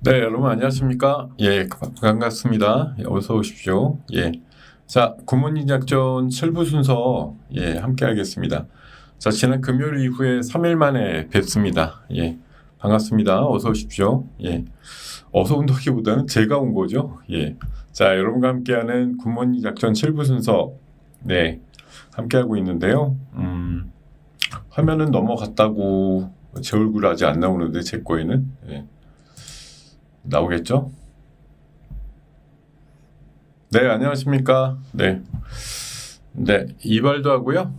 네, 여러분 안녕하십니까? 예, 반갑습니다. 어서 오십시오. 예. 자, 굿모닝 작전 7부 순서 함께 하겠습니다. 자, 지난 금요일 이후에 3일 만에 뵙습니다. 예. 반갑습니다. 어서 오십시오. 예. 어서 온다기보다는 제가 온 거죠. 예. 자, 여러분과 함께하는 굿모닝 작전 7부 순서 함께 하고 있는데요. 화면은 넘어갔다고 제 얼굴 아직 안 나오는데 제 거에는 나오겠죠? 네, 안녕하십니까? 네, 이발도 하고요.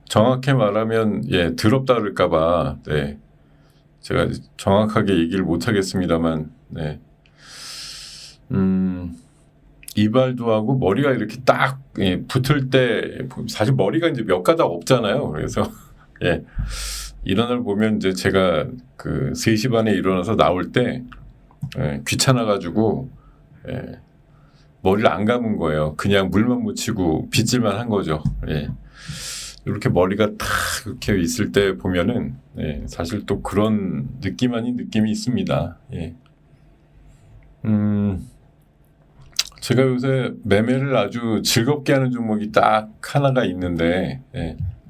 정확히 말하면 더럽다 그럴까봐 제가 정확하게 얘기를 못 하겠습니다만 이발도 하고 머리가 이렇게 딱 붙을 때 사실 머리가 이제 몇 가닥 없잖아요. 그래서 일어날 보면 이제 제가 그 3시 반에 일어나서 나올 때 귀찮아가지고 머리를 안 감은 거예요. 그냥 물만 묻히고 빗질만 한 거죠. 이렇게 머리가 탁 이렇게 있을 때 보면은 사실 또 그런 느낌 아닌 느낌이 있습니다. 제가 요새 매매를 아주 즐겁게 하는 종목이 딱 하나가 있는데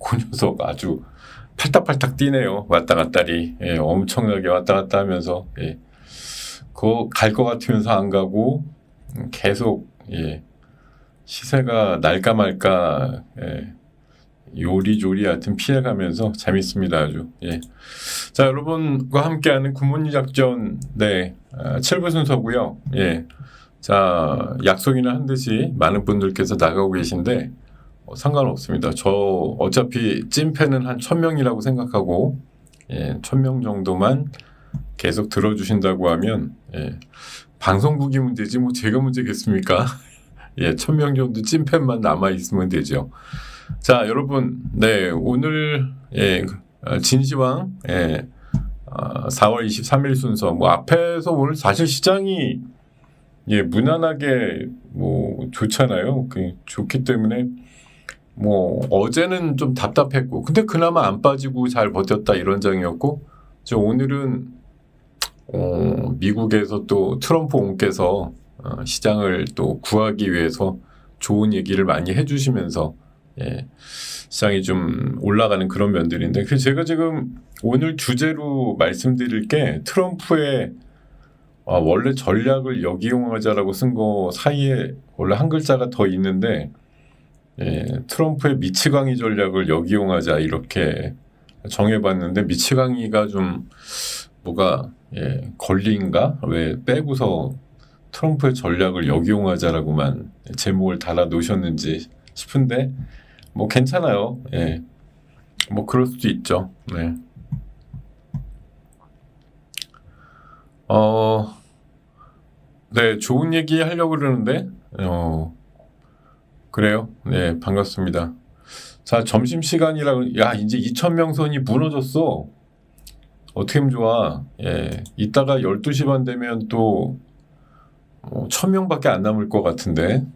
그 녀석 아주 팔딱팔딱 뛰네요. 왔다 갔다리. 엄청나게 왔다 갔다 하면서 그거 갈 것 같으면서 안 가고 계속 시세가 날까 말까 요리조리 하여튼 피해가면서 재밌습니다. 아주. 자, 여러분과 함께하는 굿모닝 작전 7부 순서고요. 자, 약속이나 한 듯이 많은 분들께서 나가고 계신데 상관없습니다. 저 어차피 찐팬은 한 1000명이라고 생각하고 1000명 정도만 계속 들어주신다고 하면 방송국이 문제지 뭐 제가 문제겠습니까? 1000명 정도 찐팬만 남아있으면 되죠. 자, 여러분 오늘 진시황 4월 23일 순서 뭐 앞에서 오늘 사실 시장이 무난하게 뭐 좋잖아요. 좋기 때문에 뭐 어제는 좀 답답했고 근데 그나마 안 빠지고 잘 버텼다 이런 장이었고 오늘은 미국에서 또 트럼프 옹께서 시장을 또 구하기 위해서 좋은 얘기를 많이 해주시면서 시장이 좀 올라가는 그런 면들인데 그래서 제가 지금 오늘 주제로 말씀드릴 게 트럼프의 원래 전략을 역이용하자라고 쓴 거 사이에 원래 한 글자가 더 있는데 트럼프의 미치광이 전략을 역이용하자 이렇게 정해봤는데 미치광이가 좀 뭐가 걸린가? 왜 빼고서 트럼프의 전략을 역이용하자라고만 제목을 달아 놓으셨는지 싶은데 뭐 괜찮아요. 뭐 그럴 수도 있죠. 좋은 얘기 하려고 그러는데 그래요? 반갑습니다. 자, 점심시간이라고, 이제 2000명 선이 무너졌어. 어떻게 하면 좋아? 이따가 12시 반 되면 또 1000명밖에 안 남을 것 같은데,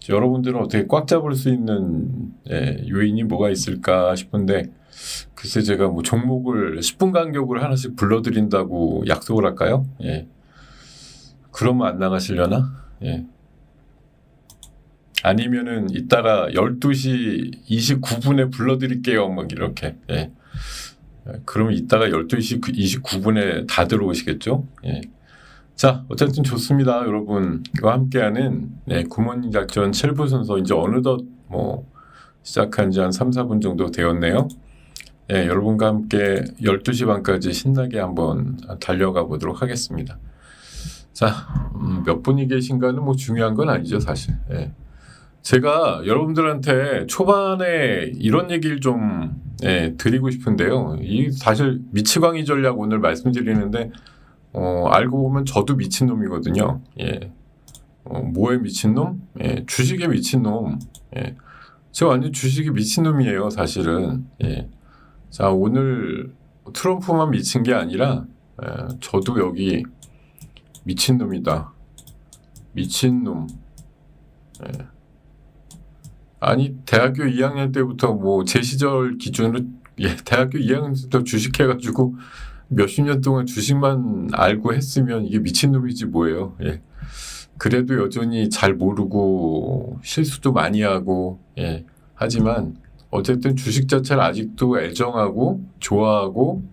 여러분들은 어떻게 꽉 잡을 수 있는 요인이 뭐가 있을까 싶은데, 글쎄 제가 뭐 종목을 10분 간격으로 하나씩 불러드린다고 약속을 할까요? 그러면 안 나가시려나? 아니면은 이따가 12시 29분에 불러드릴게요. 막 이렇게. 그러면 이따가 12시 29분에 다 들어오시겠죠? 자, 어쨌든 좋습니다. 여러분과 함께하는 굿모닝 작전 7부 순서 이제 어느덧 뭐 시작한 지 한 3, 4분 정도 되었네요. 여러분과 함께 12시 반까지 신나게 한번 달려가 보도록 하겠습니다. 자, 몇 분이 계신가는 뭐 중요한 건 아니죠, 사실. 제가 여러분들한테 초반에 이런 얘기를 좀 드리고 싶은데요. 이 사실 미치광이 전략 오늘 말씀드리는데 알고 보면 저도 미친놈이거든요. 뭐에 미친놈? 주식에 미친놈. 제가 완전 주식에 미친놈이에요, 사실은. 자, 오늘 트럼프만 미친 게 아니라 저도 여기 미친놈이다. 미친놈. 아니 대학교 2학년 때부터 뭐 제 시절 기준으로 대학교 2학년 때부터 주식해가지고 몇십 년 동안 주식만 알고 했으면 이게 미친놈이지 뭐예요. 예. 그래도 여전히 잘 모르고 실수도 많이 하고, 예. 하지만 어쨌든 주식 자체를 아직도 애정하고 좋아하고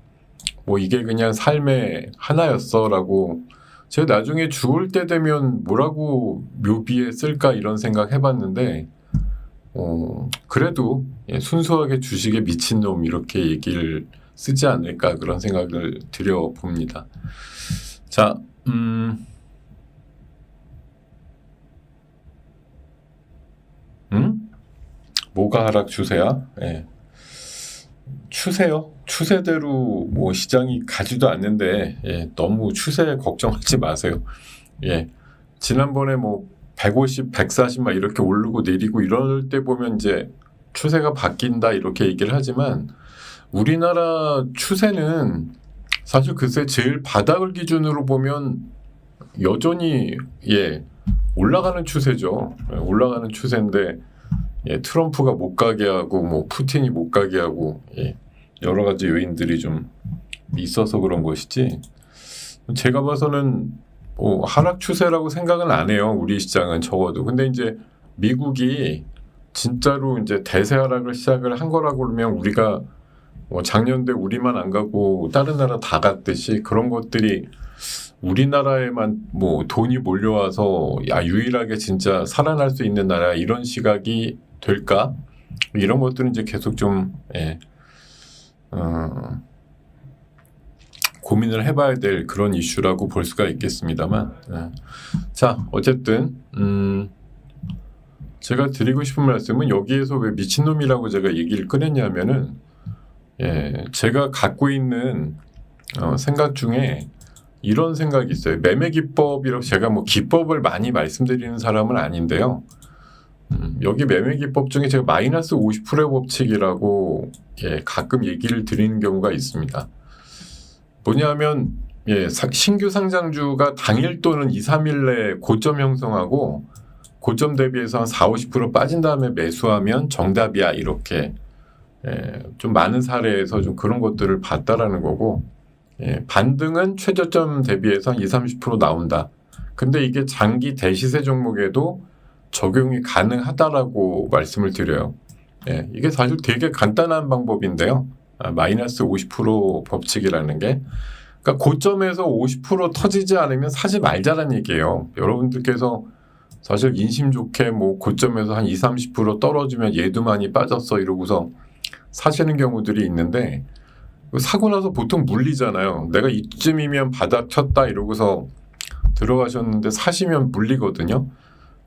뭐 이게 그냥 삶의 하나였어라고. 제가 나중에 죽을 때 되면 뭐라고 묘비에 쓸까 이런 생각 해봤는데 그래도 예, 순수하게 주식에 미친놈 이렇게 얘기를 쓰지 않을까 그런 생각을 들여봅니다. 자, 뭐가 하락 추세야? 예. 추세요. 추세대로 뭐 시장이 가지도 않는데 예, 너무 추세 걱정하지 마세요. 예. 지난번에 뭐 150, 140 막 이렇게 오르고 내리고 이럴 때 보면 이제 추세가 바뀐다 이렇게 얘기를 하지만 우리나라 추세는 사실 글쎄 제일 바닥을 기준으로 보면 여전히 예, 올라가는 추세죠. 예, 올라가는 추세인데 예, 트럼프가 못 가게 하고 뭐 푸틴이 못 가게 하고 예, 여러 가지 요인들이 좀 있어서 그런 것이지 제가 봐서는 하락 추세라고 생각은 안 해요. 우리 시장은 적어도. 근데 이제 미국이 진짜로 이제 대세 하락을 시작을 한 거라고 그러면 우리가 작년에 우리만 안 가고 다른 나라 다 갔듯이 그런 것들이 우리나라에만 뭐 돈이 몰려와서 유일하게 진짜 살아날 수 있는 나라 이런 시각이 될까? 이런 것들은 이제 계속 좀 예, 고민을 해봐야 될 그런 이슈라고 볼 수가 있겠습니다만 예. 자 어쨌든 제가 드리고 싶은 말씀은 여기에서 왜 미친놈이라고 제가 얘기를 꺼냈냐면은 예, 제가 갖고 있는 생각 중에 이런 생각이 있어요. 매매 기법이라고 제가 뭐 기법을 많이 말씀드리는 사람은 아닌데요. 여기 매매 기법 중에 제가 마이너스 50%의 법칙이라고 예, 가끔 얘기를 드리는 경우가 있습니다. 뭐냐면 예, 신규 상장주가 당일 또는 2, 3일 내에 고점 형성하고 고점 대비해서 한 4, 50% 빠진 다음에 매수하면 정답이야 이렇게 예, 좀 많은 사례에서 좀 그런 것들을 봤다라는 거고 예, 반등은 최저점 대비해서 한 20, 30% 나온다. 근데 이게 장기 대시세 종목에도 적용이 가능하다라고 말씀을 드려요. 예, 이게 사실 되게 간단한 방법인데요. 마이너스 50% 법칙이라는 게 그러니까 고점에서 50% 터지지 않으면 사지 말자는 얘기예요. 여러분들께서 사실 인심 좋게 뭐 고점에서 한 20, 30% 떨어지면 얘도 많이 빠졌어 이러고서 사시는 경우들이 있는데 사고 나서 보통 물리잖아요. 내가 이쯤이면 바닥 쳤다 이러고서 들어가셨는데 사시면 물리거든요.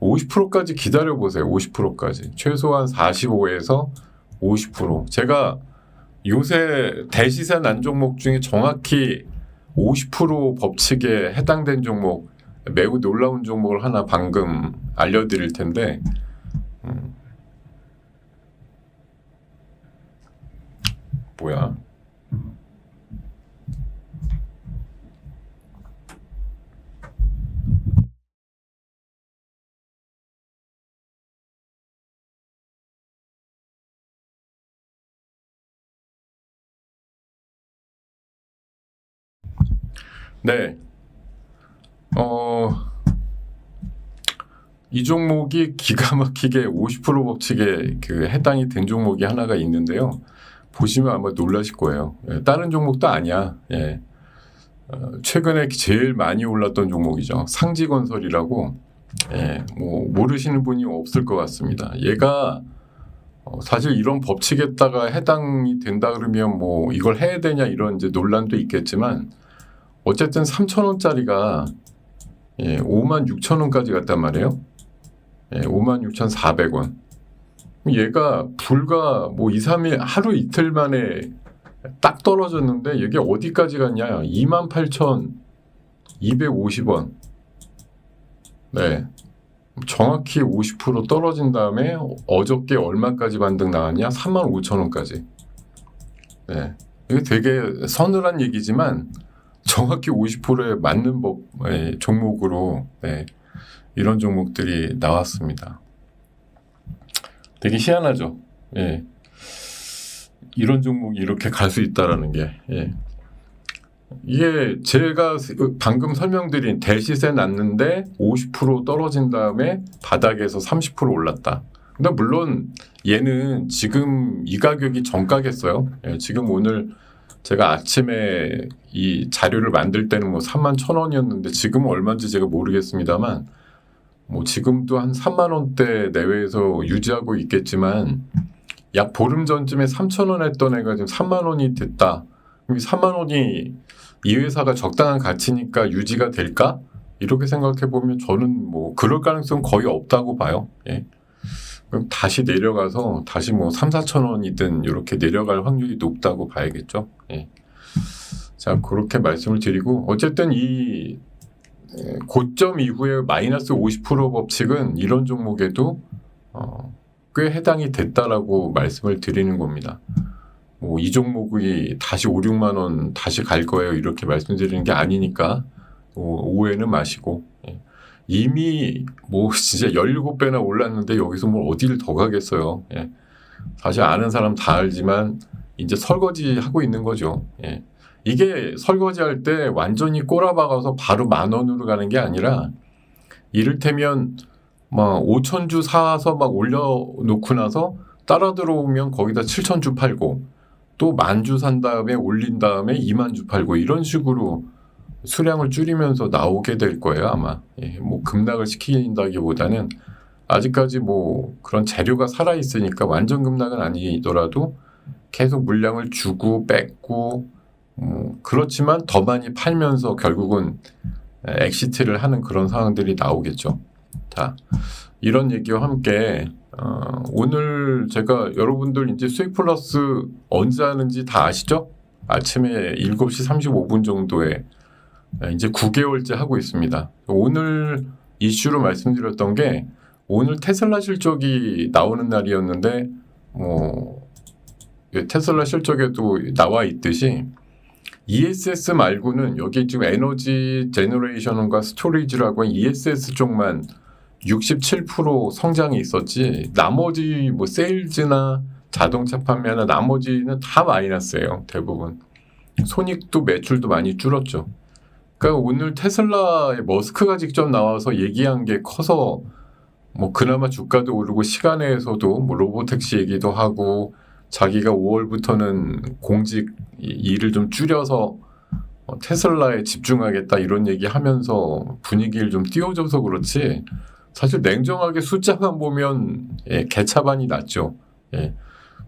50%까지 기다려보세요. 50%까지. 최소한 45에서 50%. 제가 요새 대시세 난 종목 중에 정확히 50% 법칙에 해당된 종목 매우 놀라운 종목을 하나 방금 알려드릴 텐데 뭐야? 네. 이 종목이 기가 막히게 50% 법칙에 그 해당이 된 종목이 하나가 있는데요. 보시면 아마 놀라실 거예요. 예, 다른 종목도 아니야. 예. 최근에 제일 많이 올랐던 종목이죠. 상지건설이라고. 예, 뭐 모르시는 분이 없을 것 같습니다. 얘가 사실 이런 법칙에다가 해당이 된다 그러면 뭐 이걸 해야 되냐 이런 이제 논란도 있겠지만 어쨌든 3,000원짜리가 예, 56,000원까지 갔단 말이에요. 예, 56,400원. 얘가 불과 뭐 2, 3일 하루 이틀 만에 딱 떨어졌는데 이게 어디까지 갔냐? 28,250원. 네. 정확히 50% 떨어진 다음에 어저께 얼마까지 반등 나왔냐? 35,000원까지. 네. 이게 되게 서늘한 얘기지만 정확히 50%에 맞는 종목으로 네, 이런 종목들이 나왔습니다. 되게 희한하죠. 예. 이런 종목이 이렇게 갈 수 있다라는 게. 예. 이게 제가 방금 설명드린 대시세 났는데 50% 떨어진 다음에 바닥에서 30% 올랐다. 근데 물론 얘는 지금 이 가격이 정가겠어요. 예, 지금 오늘 제가 아침에 이 자료를 만들 때는 뭐 31,000원이었는데 지금은 얼마인지 제가 모르겠습니다만 뭐 지금도 한 3만 원대 내외에서 유지하고 있겠지만 약 보름 전쯤에 3,000원 했던 애가 지금 3만 원이 됐다. 그럼 3만 원이 이 회사가 적당한 가치니까 유지가 될까? 이렇게 생각해 보면 저는 뭐 그럴 가능성 거의 없다고 봐요. 예. 그럼 다시 내려가서 다시 뭐 3, 4천 원이든 이렇게 내려갈 확률이 높다고 봐야겠죠. 예. 자, 그렇게 말씀을 드리고 어쨌든 이 고점 이후에 마이너스 50% 법칙은 이런 종목에도 꽤 해당이 됐다라고 말씀을 드리는 겁니다. 뭐 이 종목이 다시 5, 6만 원 다시 갈 거예요 이렇게 말씀드리는 게 아니니까 오해는 마시고 예. 이미 뭐 진짜 17배나 올랐는데 여기서 뭘 어디를 더 가겠어요. 예. 사실 아는 사람 다 알지만 이제 설거지 하고 있는 거죠. 예. 이게 설거지 할 때 완전히 꼬라박아서 바로 10,000원으로 가는 게 아니라 이를테면 막 5,000주 사서 막 올려놓고 나서 따라 들어오면 거기다 7,000주 팔고 또 10,000주 산 다음에 올린 다음에 20,000주 팔고 이런 식으로 수량을 줄이면서 나오게 될 거예요 아마. 예, 뭐 급락을 시킨다기보다는 아직까지 뭐 그런 재료가 살아 있으니까 완전 급락은 아니더라도 계속 물량을 주고 뺏고 그렇지만 더 많이 팔면서 결국은 엑시트를 하는 그런 상황들이 나오겠죠. 자, 이런 얘기와 함께 오늘 제가 여러분들 이제 수익 플러스 언제 하는지 다 아시죠? 아침에 7시 35분 정도에 이제 9개월째 하고 있습니다. 오늘 이슈로 말씀드렸던 게 오늘 테슬라 실적이 나오는 날이었는데 테슬라 실적에도 나와 있듯이 ESS 말고는 여기 지금 에너지 제너레이션과 스토리지라고 한 ESS 쪽만 67% 성장이 있었지 나머지 뭐 세일즈나 자동차 판매나 나머지는 다 마이너스예요. 대부분. 손익도 매출도 많이 줄었죠. 그러니까 오늘 테슬라의 머스크가 직접 나와서 얘기한 게 커서 뭐 그나마 주가도 오르고 시간에서도 뭐 로보택시 얘기도 하고 자기가 5월부터는 공직 일을 좀 줄여서 테슬라에 집중하겠다 이런 얘기하면서 분위기를 좀 띄워줘서 그렇지 사실 냉정하게 숫자만 보면 개차반이 났죠. 예.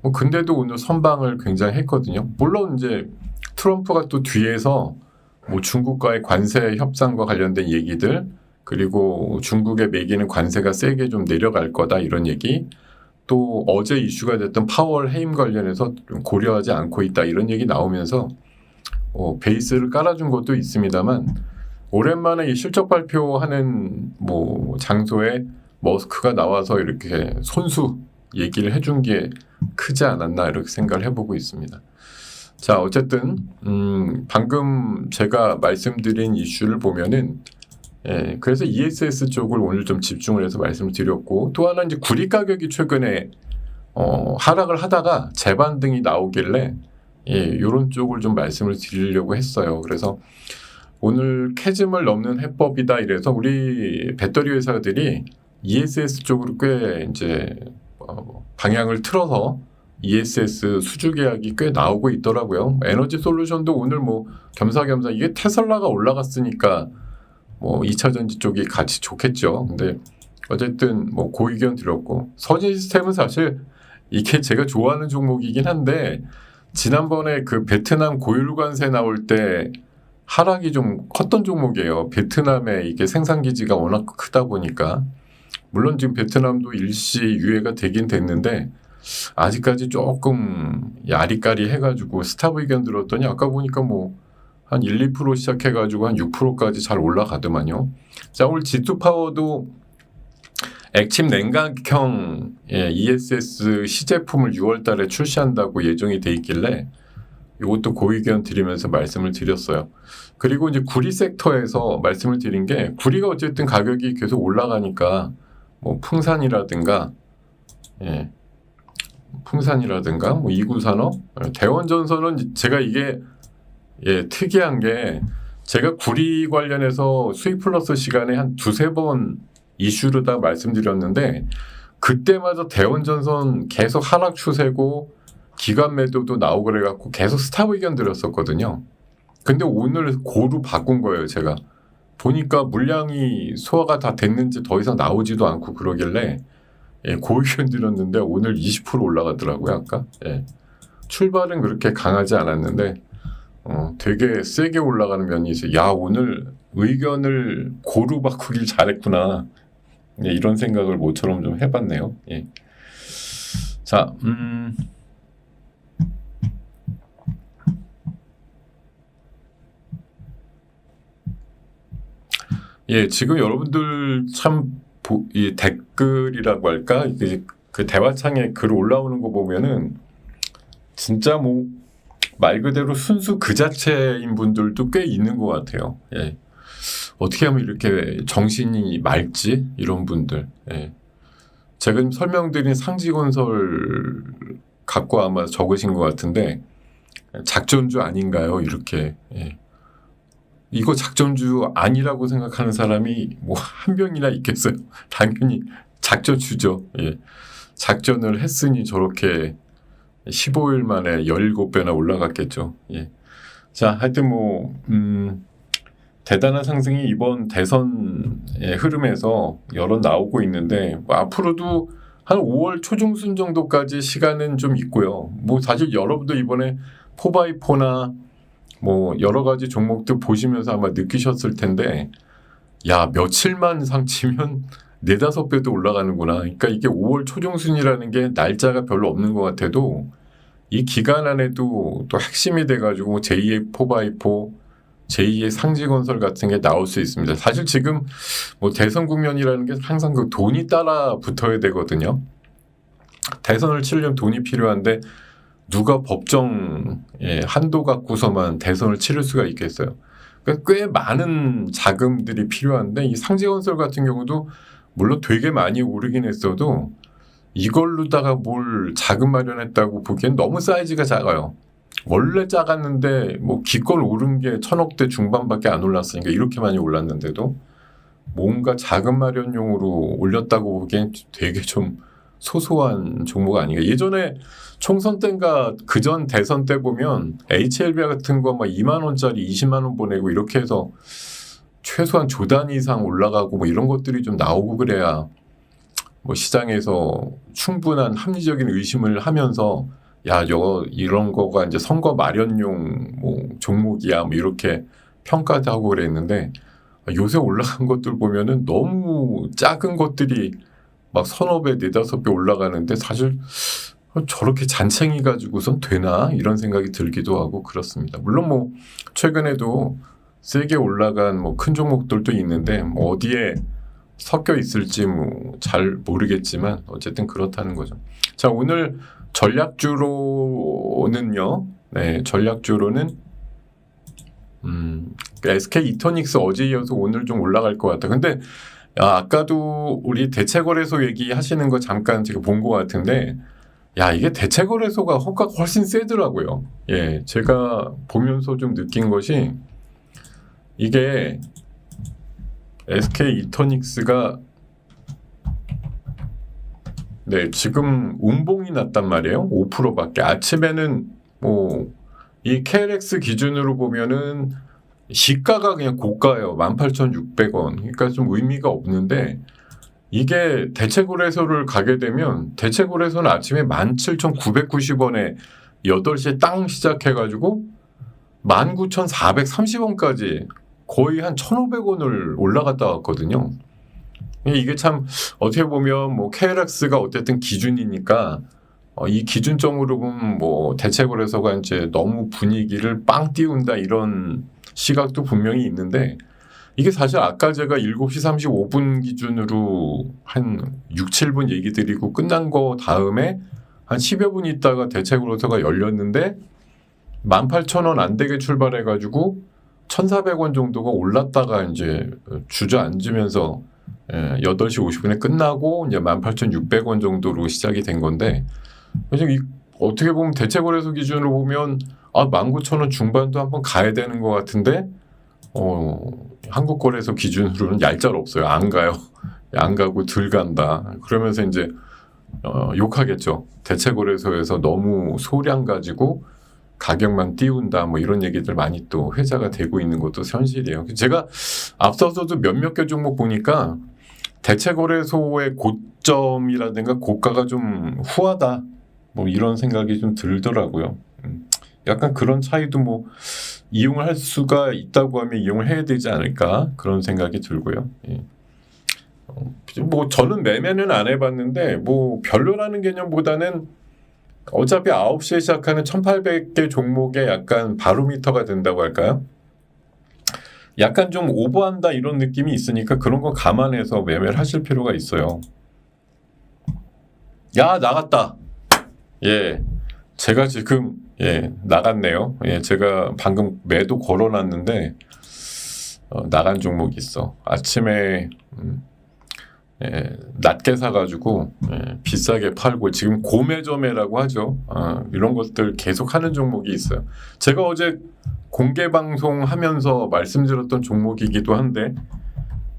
뭐 근데도 오늘 선방을 굉장히 했거든요. 물론 이제 트럼프가 또 뒤에서 뭐 중국과의 관세 협상과 관련된 얘기들 그리고 중국에 매기는 관세가 세게 좀 내려갈 거다 이런 얘기 또 어제 이슈가 됐던 파월 해임 관련해서 좀 고려하지 않고 있다 이런 얘기 나오면서 베이스를 깔아준 것도 있습니다만 오랜만에 이 실적 발표하는 뭐 장소에 머스크가 나와서 이렇게 손수 얘기를 해준 게 크지 않았나 이렇게 생각을 해보고 있습니다. 자 어쨌든 방금 제가 말씀드린 이슈를 보면은 그래서 ESS 쪽을 오늘 좀 집중을 해서 말씀을 드렸고 또 하나 이제 구리 가격이 최근에 하락을 하다가 재반등이 나오길래 이런 쪽을 좀 말씀을 드리려고 했어요. 그래서 오늘 캐즘을 넘는 해법이다 이래서 우리 배터리 회사들이 ESS 쪽으로 꽤 이제 방향을 틀어서 ESS 수주 계약이 꽤 나오고 있더라고요. 에너지 솔루션도 오늘 뭐 겸사겸사 이게 테슬라가 올라갔으니까 뭐 2차 전지 쪽이 같이 좋겠죠. 근데 어쨌든 뭐 고의견 드렸고 서진 시스템은 사실 이게 제가 좋아하는 종목이긴 한데 지난번에 그 베트남 고율 관세 나올 때 하락이 좀 컸던 종목이에요. 베트남에 이게 생산 기지가 워낙 크다 보니까 물론 지금 베트남도 일시 유예가 되긴 됐는데 아직까지 조금 야리까리 해가지고 스탑 의견 들었더니 아까 보니까 뭐 한 1, 2% 시작해가지고 한 6%까지 잘 올라가더만요. 자, 오늘 G2파워도 액침 냉각형 ESS 시제품을 6월 달에 출시한다고 예정이 돼 있길래 이것도 고의견 드리면서 말씀을 드렸어요. 그리고 이제 구리 섹터에서 말씀을 드린 게 구리가 어쨌든 가격이 계속 올라가니까 뭐 풍산이라든가 뭐 이구산업, 대원전선은 제가 이게 예, 특이한 게 제가 구리 관련해서 수익 플러스 시간에 한 두세 번 이슈로 다 말씀드렸는데 그때마다 대원전선 계속 하락 추세고 기관 매도도 나오고 그래갖고 계속 스탑 의견 드렸었거든요. 근데 오늘 고루 바꾼 거예요. 제가 보니까 물량이 소화가 다 됐는지 더 이상 나오지도 않고 그러길래 예, 고 의견 드렸는데 오늘 20% 올라가더라고요. 아까 예. 출발은 그렇게 강하지 않았는데 되게 세게 올라가는 면이 있어요. 야, 오늘 의견을 고루 바꾸길 잘했구나. 예, 이런 생각을 모처럼 좀 해봤네요. 예. 자, 예, 지금 여러분들 참 이 댓글이라고 할까? 그 대화창에 글 올라오는 거 보면은 진짜 뭐 말 그대로 순수 그 자체인 분들도 꽤 있는 것 같아요. 예. 어떻게 하면 이렇게 정신이 맑지? 이런 분들. 예. 제가 지금 설명드린 상지건설 갖고 아마 적으신 것 같은데 작전주 아닌가요? 이렇게. 예. 이거 작전주 아니라고 생각하는 사람이 뭐 한 명이나 있겠어요? 당연히 작전주죠. 예. 작전을 했으니 저렇게 15일 만에 17배나 올라갔겠죠. 예. 자, 하여튼 뭐 대단한 상승이 이번 대선의 흐름에서 여러 나오고 있는데 뭐 앞으로도 한 5월 초중순 정도까지 시간은 좀 있고요. 뭐 사실 여러분도 이번에 포바이포나 뭐 여러 가지 종목들 보시면서 아마 느끼셨을 텐데 야, 며칠만 상치면 4-5배도 올라가는구나. 그러니까 이게 5월 초중순이라는 게 날짜가 별로 없는 것 같아도 이 기간 안에도 또 핵심이 돼가지고 뭐 제2의 포바이포, 제2의 상지건설 같은 게 나올 수 있습니다. 사실 지금 뭐 대선 국면이라는 게 항상 그 돈이 따라 붙어야 되거든요. 대선을 치려면 돈이 필요한데 누가 법정 한도 갖고서만 대선을 치를 수가 있겠어요. 그러니까 꽤 많은 자금들이 필요한데 이 상지건설 같은 경우도 물론 되게 많이 오르긴 했어도 이걸로다가 뭘 자금 마련했다고 보기엔 너무 사이즈가 작아요. 원래 작았는데 뭐 기껏 오른 게 1000억대 중반밖에 안 올랐으니까 이렇게 많이 올랐는데도 뭔가 자금 마련용으로 올렸다고 보기엔 되게 좀 소소한 종목 아닌가. 예전에 총선 때인가 그전 대선 때 보면 HLB 같은 거 막 2만 원짜리 20만 원 보내고 이렇게 해서 최소한 조단 이상 올라가고 뭐 이런 것들이 좀 나오고 그래야 뭐 시장에서 충분한 합리적인 의심을 하면서 야, 이런 거가 이제 선거 마련용 뭐 종목이야 뭐 이렇게 평가도 하고 그랬는데 요새 올라간 것들 보면은 너무 작은 것들이 막 1,000배, 4-5배 올라가는데 사실 저렇게 잔챙이 가지고선 되나? 이런 생각이 들기도 하고 그렇습니다. 물론 뭐 최근에도 세게 올라간 뭐 큰 종목들도 있는데 뭐 어디에 섞여 있을지 뭐 잘 모르겠지만 어쨌든 그렇다는 거죠. 자, 오늘 전략주로는요. 네, 전략주로는 SK 이터닉스 어제 이어서 오늘 좀 올라갈 것 같다. 근데 아까도 우리 대체거래소 얘기하시는 거 잠깐 제가 본 것 같은데 야, 이게 대체거래소가 호가가 훨씬 세더라고요. 예, 제가 보면서 좀 느낀 것이 이게 SK 이터닉스가 네, 지금 운봉이 났단 말이에요. 5%밖에. 아침에는 뭐 이 KLX 기준으로 보면은 시가가 그냥 고가예요. 18,600원. 그러니까 좀 의미가 없는데 이게 대체거래소를 가게 되면 대체거래소는 아침에 17,990원에 8시에 땅 시작해가지고 19,430원까지 거의 한 1,500원을 올라갔다 왔거든요. 이게 참 어떻게 보면 뭐 KLX가 어쨌든 기준이니까 이 기준점으로 보면 뭐 대체거래소가 이제 너무 분위기를 빵 띄운다 이런 시각도 분명히 있는데 이게 사실 아까 제가 7시 35분 기준으로 한 6, 7분 얘기 드리고 끝난 거 다음에 한 10여 분 있다가 대체거래소가 열렸는데 18,000원 안 되게 출발해가지고 1,400원 정도가 올랐다가 이제 주저앉으면서 8시 50분에 끝나고 이제 18,600원 정도로 시작이 된 건데 어떻게 보면 대체거래소 기준으로 보면 19,000원 중반도 한번 가야 되는 것 같은데 한국 거래소 기준으로는 얄짤없어요. 안 가요. 안 가고 덜 간다. 그러면서 이제 욕하겠죠. 대체거래소에서 너무 소량 가지고 가격만 띄운다 뭐 이런 얘기들 많이 또 회자가 되고 있는 것도 현실이에요. 제가 앞서서도 몇몇 개 종목 보니까 대체거래소의 고점이라든가 고가가 좀 후하다 뭐 이런 생각이 좀 들더라고요. 약간 그런 차이도 뭐 이용을 할 수가 있다고 하면 이용을 해야 되지 않을까 그런 생각이 들고요. 예. 뭐 저는 매매는 안 해봤는데 뭐 별로라는 개념보다는 어차피 9시에 시작하는 1800개 종목에 약간 바로미터가 된다고 할까요? 약간 좀 오버한다 이런 느낌이 있으니까 그런 거 감안해서 매매를 하실 필요가 있어요. 야, 나갔다. 예, 제가 지금 나갔네요. 예, 제가 방금 매도 걸어놨는데 나간 종목이 있어. 아침에 낮게 사가지고 비싸게 팔고 지금 고매저매라고 하죠. 이런 것들 계속 하는 종목이 있어요. 제가 어제 공개 방송하면서 말씀드렸던 종목이기도 한데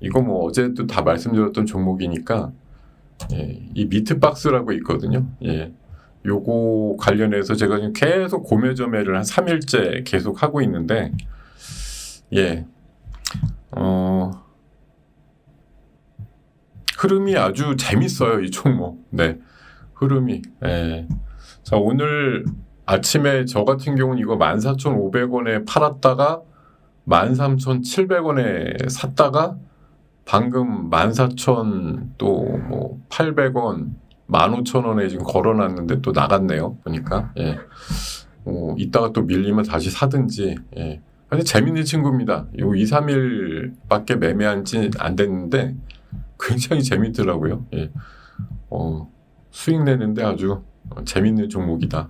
이거 뭐 어제도 다 말씀드렸던 종목이니까 이 미트박스라고 있거든요. 요거 관련해서 제가 지금 계속 고매저매를 한 3일째 계속 하고 있는데 흐름이 아주 재밌어요, 이 종목. 네, 흐름이. 자, 오늘 아침에 저 같은 경우는 이거 14,500원에 팔았다가 13,700원에 샀다가 방금 14,000 또 뭐 800원, 15,000원에 지금 걸어놨는데 또 나갔네요. 보니까. 이따가 또 밀리면 다시 사든지. 근데 재밌는 친구입니다. 요 2, 3일밖에 매매한 지 안 됐는데 굉장히 재밌더라고요. 수익 내는데 아주 재밌는 종목이다.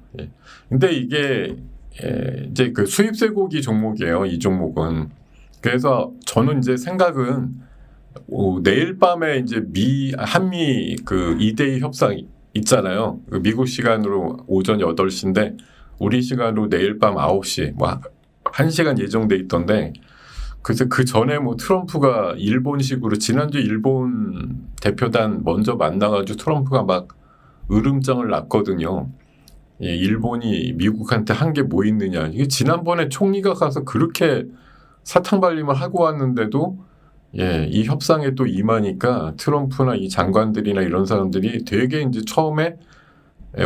근데 이게 이제 그 수입 쇠고기 종목이에요. 이 종목은. 그래서 저는 이제 생각은 내일 밤에 이제 한미 그 2대2 협상 있잖아요. 그 미국 시간으로 오전 8시인데 우리 시간으로 내일 밤 9시 뭐 1시간 예정돼 있던데 그래서 그 전에 뭐 트럼프가 일본식으로 지난주 일본 대표단 먼저 만나가지고 트럼프가 막 으름장을 놨거든요. 일본이 미국한테 한 게 뭐 있느냐. 이게 지난번에 총리가 가서 그렇게 사탕발림을 하고 왔는데도 이 협상에 또 임하니까 트럼프나 이 장관들이나 이런 사람들이 되게 이제 처음에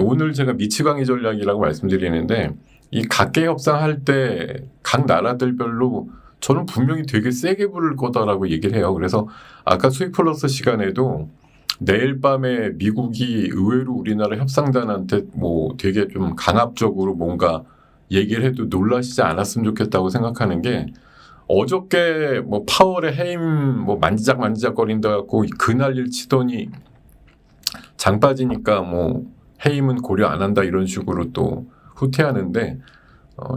오늘 제가 미치광이 전략이라고 말씀드리는데 이 각계 협상할 때 각 나라들별로 저는 분명히 되게 세게 부를 거다라고 얘기를 해요. 그래서 아까 수익 플러스 시간에도 내일 밤에 미국이 의외로 우리나라 협상단한테 뭐 되게 좀 강압적으로 뭔가 얘기를 해도 놀라시지 않았으면 좋겠다고 생각하는 게 어저께 뭐 파월의 해임 뭐 만지작거린다 갖고 그 난리를 치더니 장 빠지니까 뭐 해임은 고려 안 한다 이런 식으로 또 후퇴하는데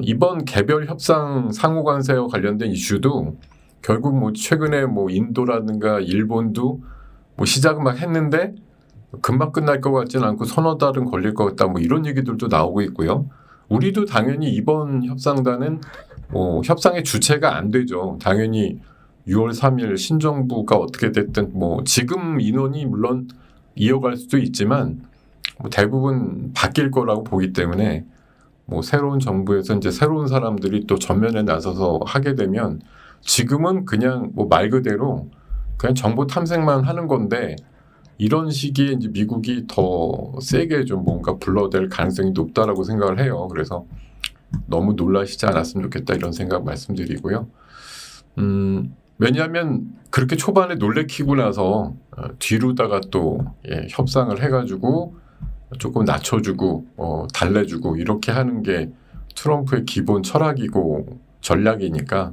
이번 개별 협상 상호 관세와 관련된 이슈도 결국 뭐 최근에 뭐 인도라든가 일본도 뭐 시작은 막 했는데 금방 끝날 것 같지는 않고 서너 달은 걸릴 것 같다 뭐 이런 얘기들도 나오고 있고요. 우리도 당연히 이번 협상단은 뭐 협상의 주체가 안 되죠. 당연히 6월 3일 신정부가 어떻게 됐든 뭐 지금 인원이 물론 이어갈 수도 있지만 뭐 대부분 바뀔 거라고 보기 때문에 뭐 새로운 정부에서 이제 새로운 사람들이 또 전면에 나서서 하게 되면 지금은 그냥 뭐 말 그대로 그냥 정보 탐색만 하는 건데 이런 시기에 이제 미국이 더 세게 좀 뭔가 불러댈 가능성이 높다라고 생각을 해요. 그래서 너무 놀라시지 않았으면 좋겠다 이런 생각 말씀드리고요. 왜냐하면 그렇게 초반에 놀래키고 나서 뒤로다가 또 협상을 해가지고 조금 낮춰주고 달래주고 이렇게 하는 게 트럼프의 기본 철학이고 전략이니까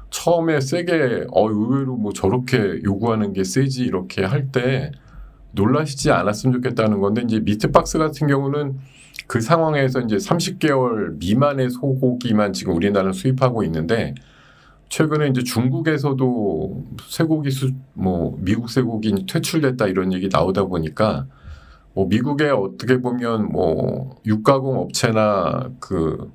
처음에 세게 의외로 뭐 저렇게 요구하는 게 세지 이렇게 할 때 놀라시지 않았으면 좋겠다는 건데 이제 미트박스 같은 경우는 그 상황에서 이제 30개월 미만의 소고기만 지금 우리나라는 수입하고 있는데 최근에 이제 중국에서도 쇠고기 뭐 미국 쇠고기 퇴출됐다 이런 얘기 나오다 보니까 뭐 미국에 어떻게 보면 뭐 육가공 업체나 그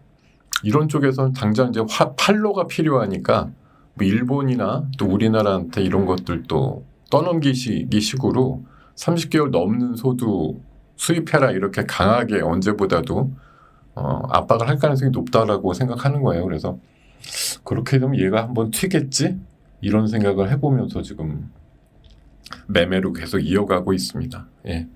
이런 쪽에서는 당장 이제 팔로가 필요하니까 뭐 일본이나 또 우리나라한테 이런 것들도 떠넘기시기 식으로 30개월 넘는 소도 수입해라 이렇게 강하게 언제보다도 압박을 할 가능성이 높다라고 생각하는 거예요. 그래서 그렇게 되면 얘가 한번 튀겠지? 이런 생각을 해보면서 지금 매매로 계속 이어가고 있습니다. 예.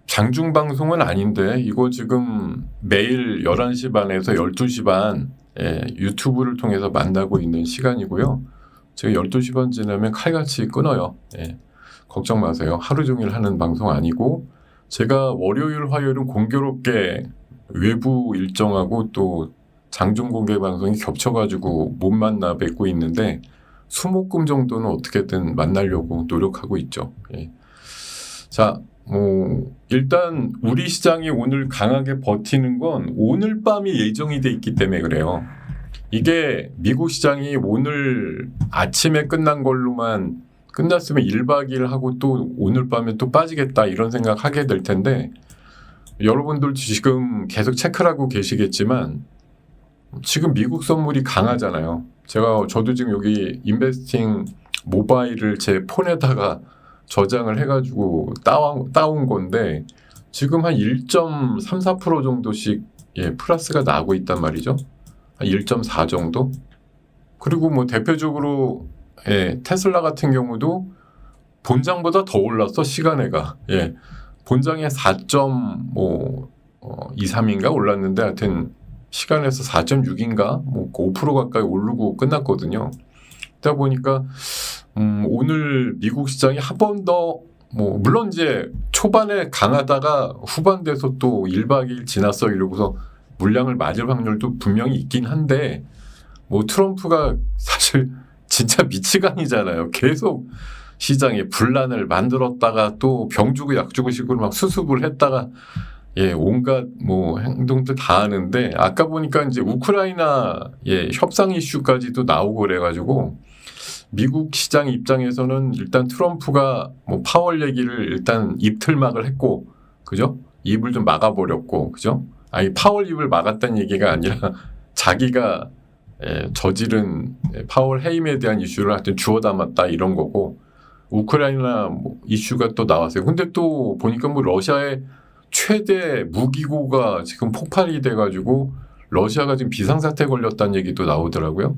장중 방송은 아닌데 이거 지금 매일 11시 반에서 12시 반 유튜브를 통해서 만나고 있는 시간이고요. 제가 12시 반 지나면 칼같이 끊어요. 예. 걱정 마세요. 하루 종일 하는 방송 아니고 제가 월요일, 화요일은 공교롭게 외부 일정하고 또 장중 공개 방송이 겹쳐가지고 못 만나 뵙고 있는데 수목금 정도는 어떻게든 만나려고 노력하고 있죠. 예. 자, 일단 우리 시장이 오늘 강하게 버티는 건 오늘 밤이 예정이 돼 있기 때문에 그래요. 이게 미국 시장이 오늘 아침에 끝난 걸로만 끝났으면 1박 2일 하고 또 오늘 밤에 또 빠지겠다 이런 생각 하게 될 텐데 여러분들 지금 계속 체크를 하고 계시겠지만 지금 미국 선물이 강하잖아요. 저도 지금 여기 인베스팅 모바일을 제 폰에다가 저장을 해가지고 따온 건데 지금 한 1.34% 정도씩 플러스가 나고 있단 말이죠. 한 1.4 정도. 그리고 뭐 대표적으로 테슬라 같은 경우도 본장보다 더 올랐어 시간에가. 본장에 4.23인가 올랐는데 하여튼 시간에서 4.6인가 뭐 5% 가까이 오르고 끝났거든요. 그러다 보니까 오늘 미국 시장이 한 번 더 물론 이제 초반에 강하다가 후반 돼서 또 1박 2일 지났어 이러고서 물량을 맞을 확률도 분명히 있긴 한데 트럼프가 사실 진짜 미치광이잖아요. 계속 시장에 분란을 만들었다가 또 병 주고 약 주고 식으로 막 수습을 했다가 온갖 행동들 다 하는데 아까 보니까 이제 우크라이나 협상 이슈까지도 나오고 그래가지고 미국 시장 입장에서는 일단 트럼프가 파월 얘기를 일단 입틀막을 했고, 그죠? 입을 좀 막아버렸고, 그죠? 아니 파월 입을 막았다는 얘기가 아니라 자기가 저지른 파월 해임에 대한 이슈를 하여튼 주워 담았다 이런 거고 우크라이나 이슈가 또 나왔어요. 근데 또 보니까 러시아의 최대 무기고가 지금 폭발이 돼가지고 러시아가 지금 비상사태 걸렸다는 얘기도 나오더라고요.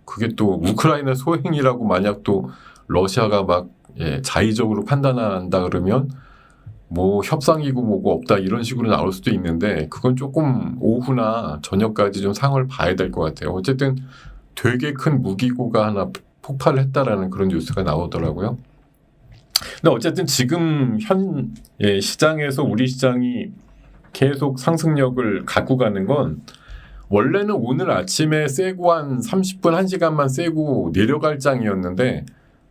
그게 또 우크라이나 소행이라고 만약 또 러시아가 막 자의적으로 판단한다 그러면 협상이고 뭐고 없다 이런 식으로 나올 수도 있는데 그건 조금 오후나 저녁까지 좀 상황을 봐야 될 것 같아요. 어쨌든 되게 큰 무기고가 하나 폭발을 했다라는 그런 뉴스가 나오더라고요. 근데 어쨌든 지금 현 시장에서 우리 시장이 계속 상승력을 갖고 가는 건 원래는 오늘 아침에 세고 한 30분, 1시간만 세고 내려갈 장이었는데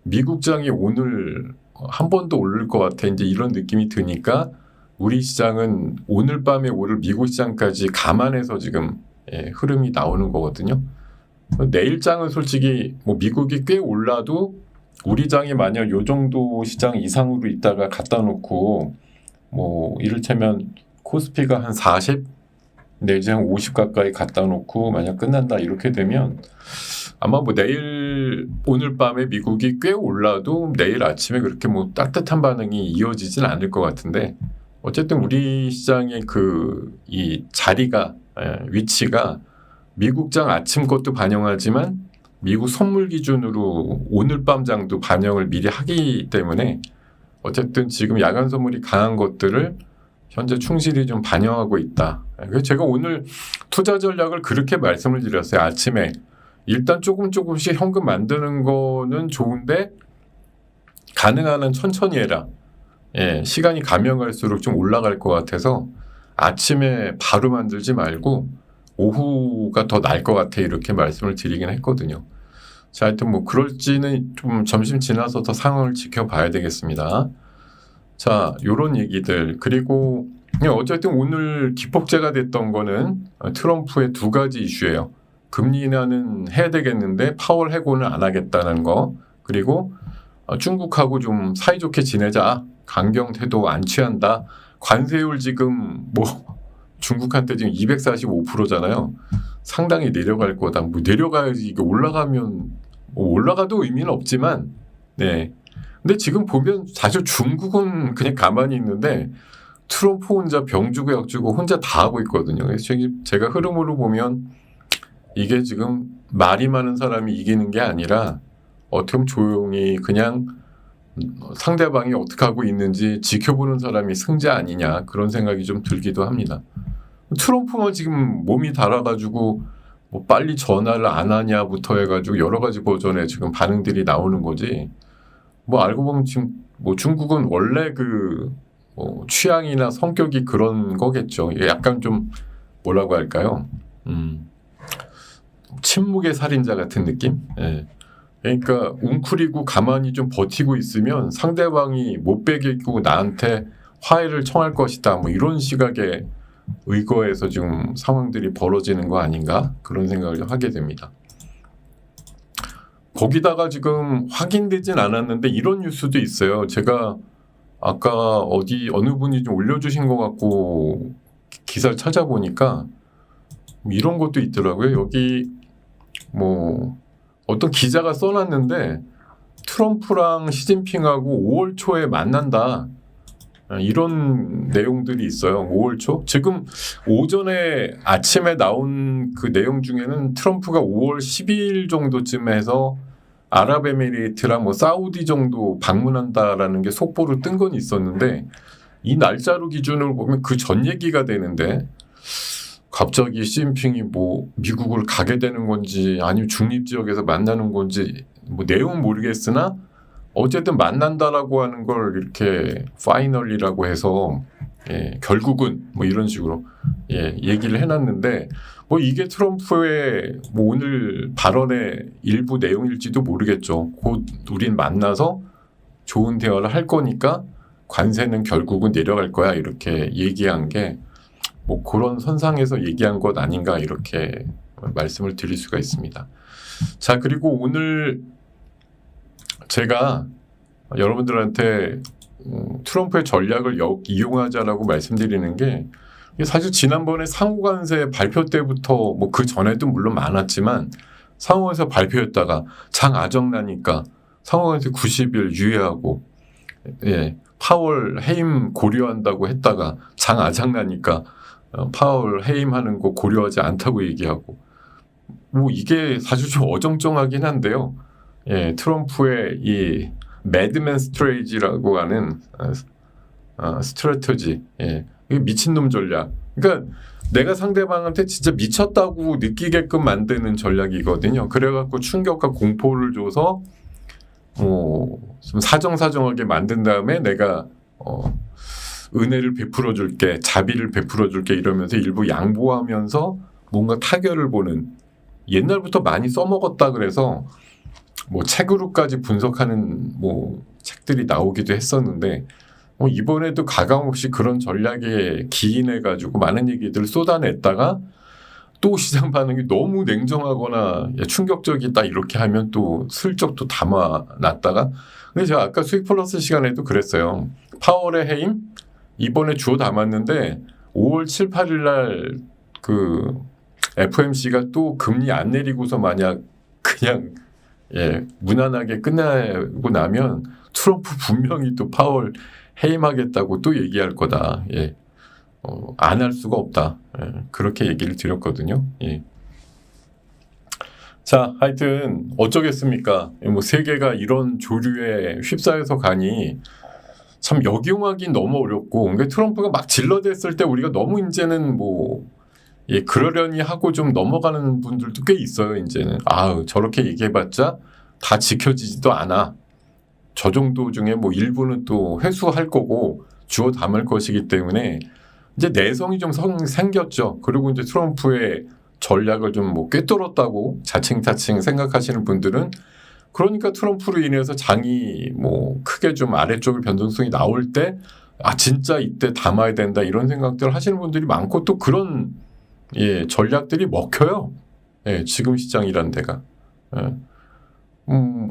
미국 장이 오늘 한 번 더 오를 것 같아. 이제 이런 느낌이 드니까 우리 시장은 오늘 밤에 오를 미국 시장까지 감안해서 지금 흐름이 나오는 거거든요. 내일 장은 솔직히 미국이 꽤 올라도 우리 장이 만약 요 정도 시장 이상으로 있다가 갖다 놓고 이를테면 코스피가 한 40 내지 한 50 가까이 갖다 놓고 만약 끝난다 이렇게 되면 아마 내일 오늘 밤에 미국이 꽤 올라도 내일 아침에 그렇게 따뜻한 반응이 이어지진 않을 것 같은데 어쨌든 우리 시장의 이 자리가 위치가 미국장 아침 것도 반영하지만 미국 선물 기준으로 오늘 밤 장도 반영을 미리 하기 때문에 어쨌든 지금 야간 선물이 강한 것들을 현재 충실히 좀 반영하고 있다. 그래서 제가 오늘 투자 전략을 그렇게 말씀을 드렸어요. 아침에 일단 조금씩 현금 만드는 거는 좋은데 가능한 한 천천히 해라. 시간이 가면 갈수록 좀 올라갈 것 같아서 아침에 바로 만들지 말고 오후가 더 나을 것 같아 이렇게 말씀을 드리긴 했거든요. 자, 하여튼 그럴지는 좀 점심 지나서 더 상황을 지켜봐야 되겠습니다. 자, 요런 얘기들. 그리고 어쨌든 오늘 기폭제가 됐던 거는 트럼프의 두 가지 이슈예요. 금리 인하는 해야 되겠는데 파월 해고는 안 하겠다는 거. 그리고 중국하고 좀 사이좋게 지내자. 강경 태도 안 취한다. 관세율 지금 뭐 중국한테 지금 245%잖아요. 상당히 내려갈 거다. 뭐 내려가야지. 이게 올라가면 뭐 올라가도 의미는 없지만, 네. 근데 지금 보면 사실 중국은 그냥 가만히 있는데 트럼프 혼자 병 주고 약 주고 혼자 다 하고 있거든요. 그래서 제가 흐름으로 보면 이게 지금 말이 많은 사람이 이기는 게 아니라 어떻게 보면 조용히 그냥 상대방이 어떻게 하고 있는지 지켜보는 사람이 승자 아니냐, 그런 생각이 좀 들기도 합니다. 트럼프만 지금 몸이 달아가지고 뭐 빨리 전화를 안 하냐부터 해가지고 여러 가지 버전의 지금 반응들이 나오는 거지. 뭐 알고 보면 지금 뭐 중국은 원래 뭐 취향이나 성격이 그런 거겠죠. 이게 약간 좀 뭐라고 할까요? 침묵의 살인자 같은 느낌? 예. 그러니까 웅크리고 가만히 좀 버티고 있으면 상대방이 못 베겠고 나한테 화해를 청할 것이다. 뭐 이런 시각에 의거해서 지금 상황들이 벌어지는 거 아닌가, 그런 생각을 하게 됩니다. 거기다가 지금 확인되진 않았는데 이런 뉴스도 있어요. 제가 아까 어느 분이 좀 올려주신 것 같고 기사를 찾아보니까 이런 것도 있더라고요. 여기 뭐 어떤 기자가 써놨는데 트럼프랑 시진핑하고 5월 초에 만난다, 이런 내용들이 있어요. 5월 초? 지금 오전에 아침에 나온 그 내용 중에는 트럼프가 5월 12일 정도쯤 해서 아랍에미리트랑 뭐 사우디 정도 방문한다라는 게 속보로 뜬 건 있었는데, 이 날짜로 기준으로 보면 그 전 얘기가 되는데 갑자기 시진핑이 뭐 미국을 가게 되는 건지 아니면 중립지역에서 만나는 건지 뭐 내용은 모르겠으나 어쨌든 만난다라고 하는 걸 이렇게 파이널이라고 해서, 예, 결국은 뭐 이런 식으로, 예, 얘기를 해놨는데 뭐 이게 트럼프의 뭐 오늘 발언의 일부 내용일지도 모르겠죠. 곧 우린 만나서 좋은 대화를 할 거니까 관세는 결국은 내려갈 거야, 이렇게 얘기한 게 뭐 그런 선상에서 얘기한 것 아닌가, 이렇게 말씀을 드릴 수가 있습니다. 자, 그리고 오늘 제가 여러분들한테 트럼프의 전략을 이용하자라고 말씀드리는 게, 사실 지난번에 상호관세 발표 때부터 뭐 그 전에도 물론 많았지만 상호관세 발표했다가 장 아정나니까 상호관세 90일 유예하고, 예, 파월 해임 고려한다고 했다가 장 아정나니까 파월 해임하는 거 고려하지 않다고 얘기하고, 뭐 이게 사실 좀 어정쩡하긴 한데요. 예, 트럼프의 이 매드맨 스트레이지라고 하는 스트래터지, 예, 미친놈 전략. 그러니까 내가 상대방한테 진짜 미쳤다고 느끼게끔 만드는 전략이거든요. 그래갖고 충격과 공포를 줘서 좀 사정사정하게 만든 다음에 내가 은혜를 베풀어 줄게, 자비를 베풀어 줄게 이러면서 일부 양보하면서 뭔가 타결을 보는, 옛날부터 많이 써먹었다 그래서 뭐 책으로까지 분석하는 뭐 책들이 나오기도 했었는데, 이번에도 가감없이 그런 전략에 기인해가지고 많은 얘기들을 쏟아냈다가 또 시장 반응이 너무 냉정하거나 충격적이다 이렇게 하면 또 슬쩍 또 담아놨다가, 근데 제가 아까 수익 플러스 시간에도 그랬어요. 파월의 해임 이번에 주워 담았는데 5월 7, 8일 날 그 FOMC가 또 금리 안 내리고서 만약 그냥, 예, 무난하게 끝나고 나면 트럼프 분명히 또 파월 해임하겠다고 또 얘기할 거다. 예. 안 할 수가 없다. 예. 그렇게 얘기를 드렸거든요. 예. 자, 하여튼 어쩌겠습니까? 뭐 세계가 이런 조류에 휩싸여서 가니 참 역용하기 너무 어렵고, 그러니까 트럼프가 막 질러댔을 때 우리가 너무 이제는 뭐, 예, 그러려니 하고 좀 넘어가는 분들도 꽤 있어요. 이제는 저렇게 얘기해봤자 다 지켜지지도 않아. 저 정도 중에 뭐 일부는 또 회수할 거고 주워 담을 것이기 때문에 이제 내성이 좀 생겼죠. 그리고 이제 트럼프의 전략을 좀 뭐 꿰뚫었다고 자칭 생각하시는 분들은, 그러니까 트럼프로 인해서 장이 뭐 크게 좀 아래쪽에 변동성이 나올 때 진짜 이때 담아야 된다 이런 생각들을 하시는 분들이 많고, 또 그런, 예, 전략들이 먹혀요. 예, 지금 시장이란 데가. 예.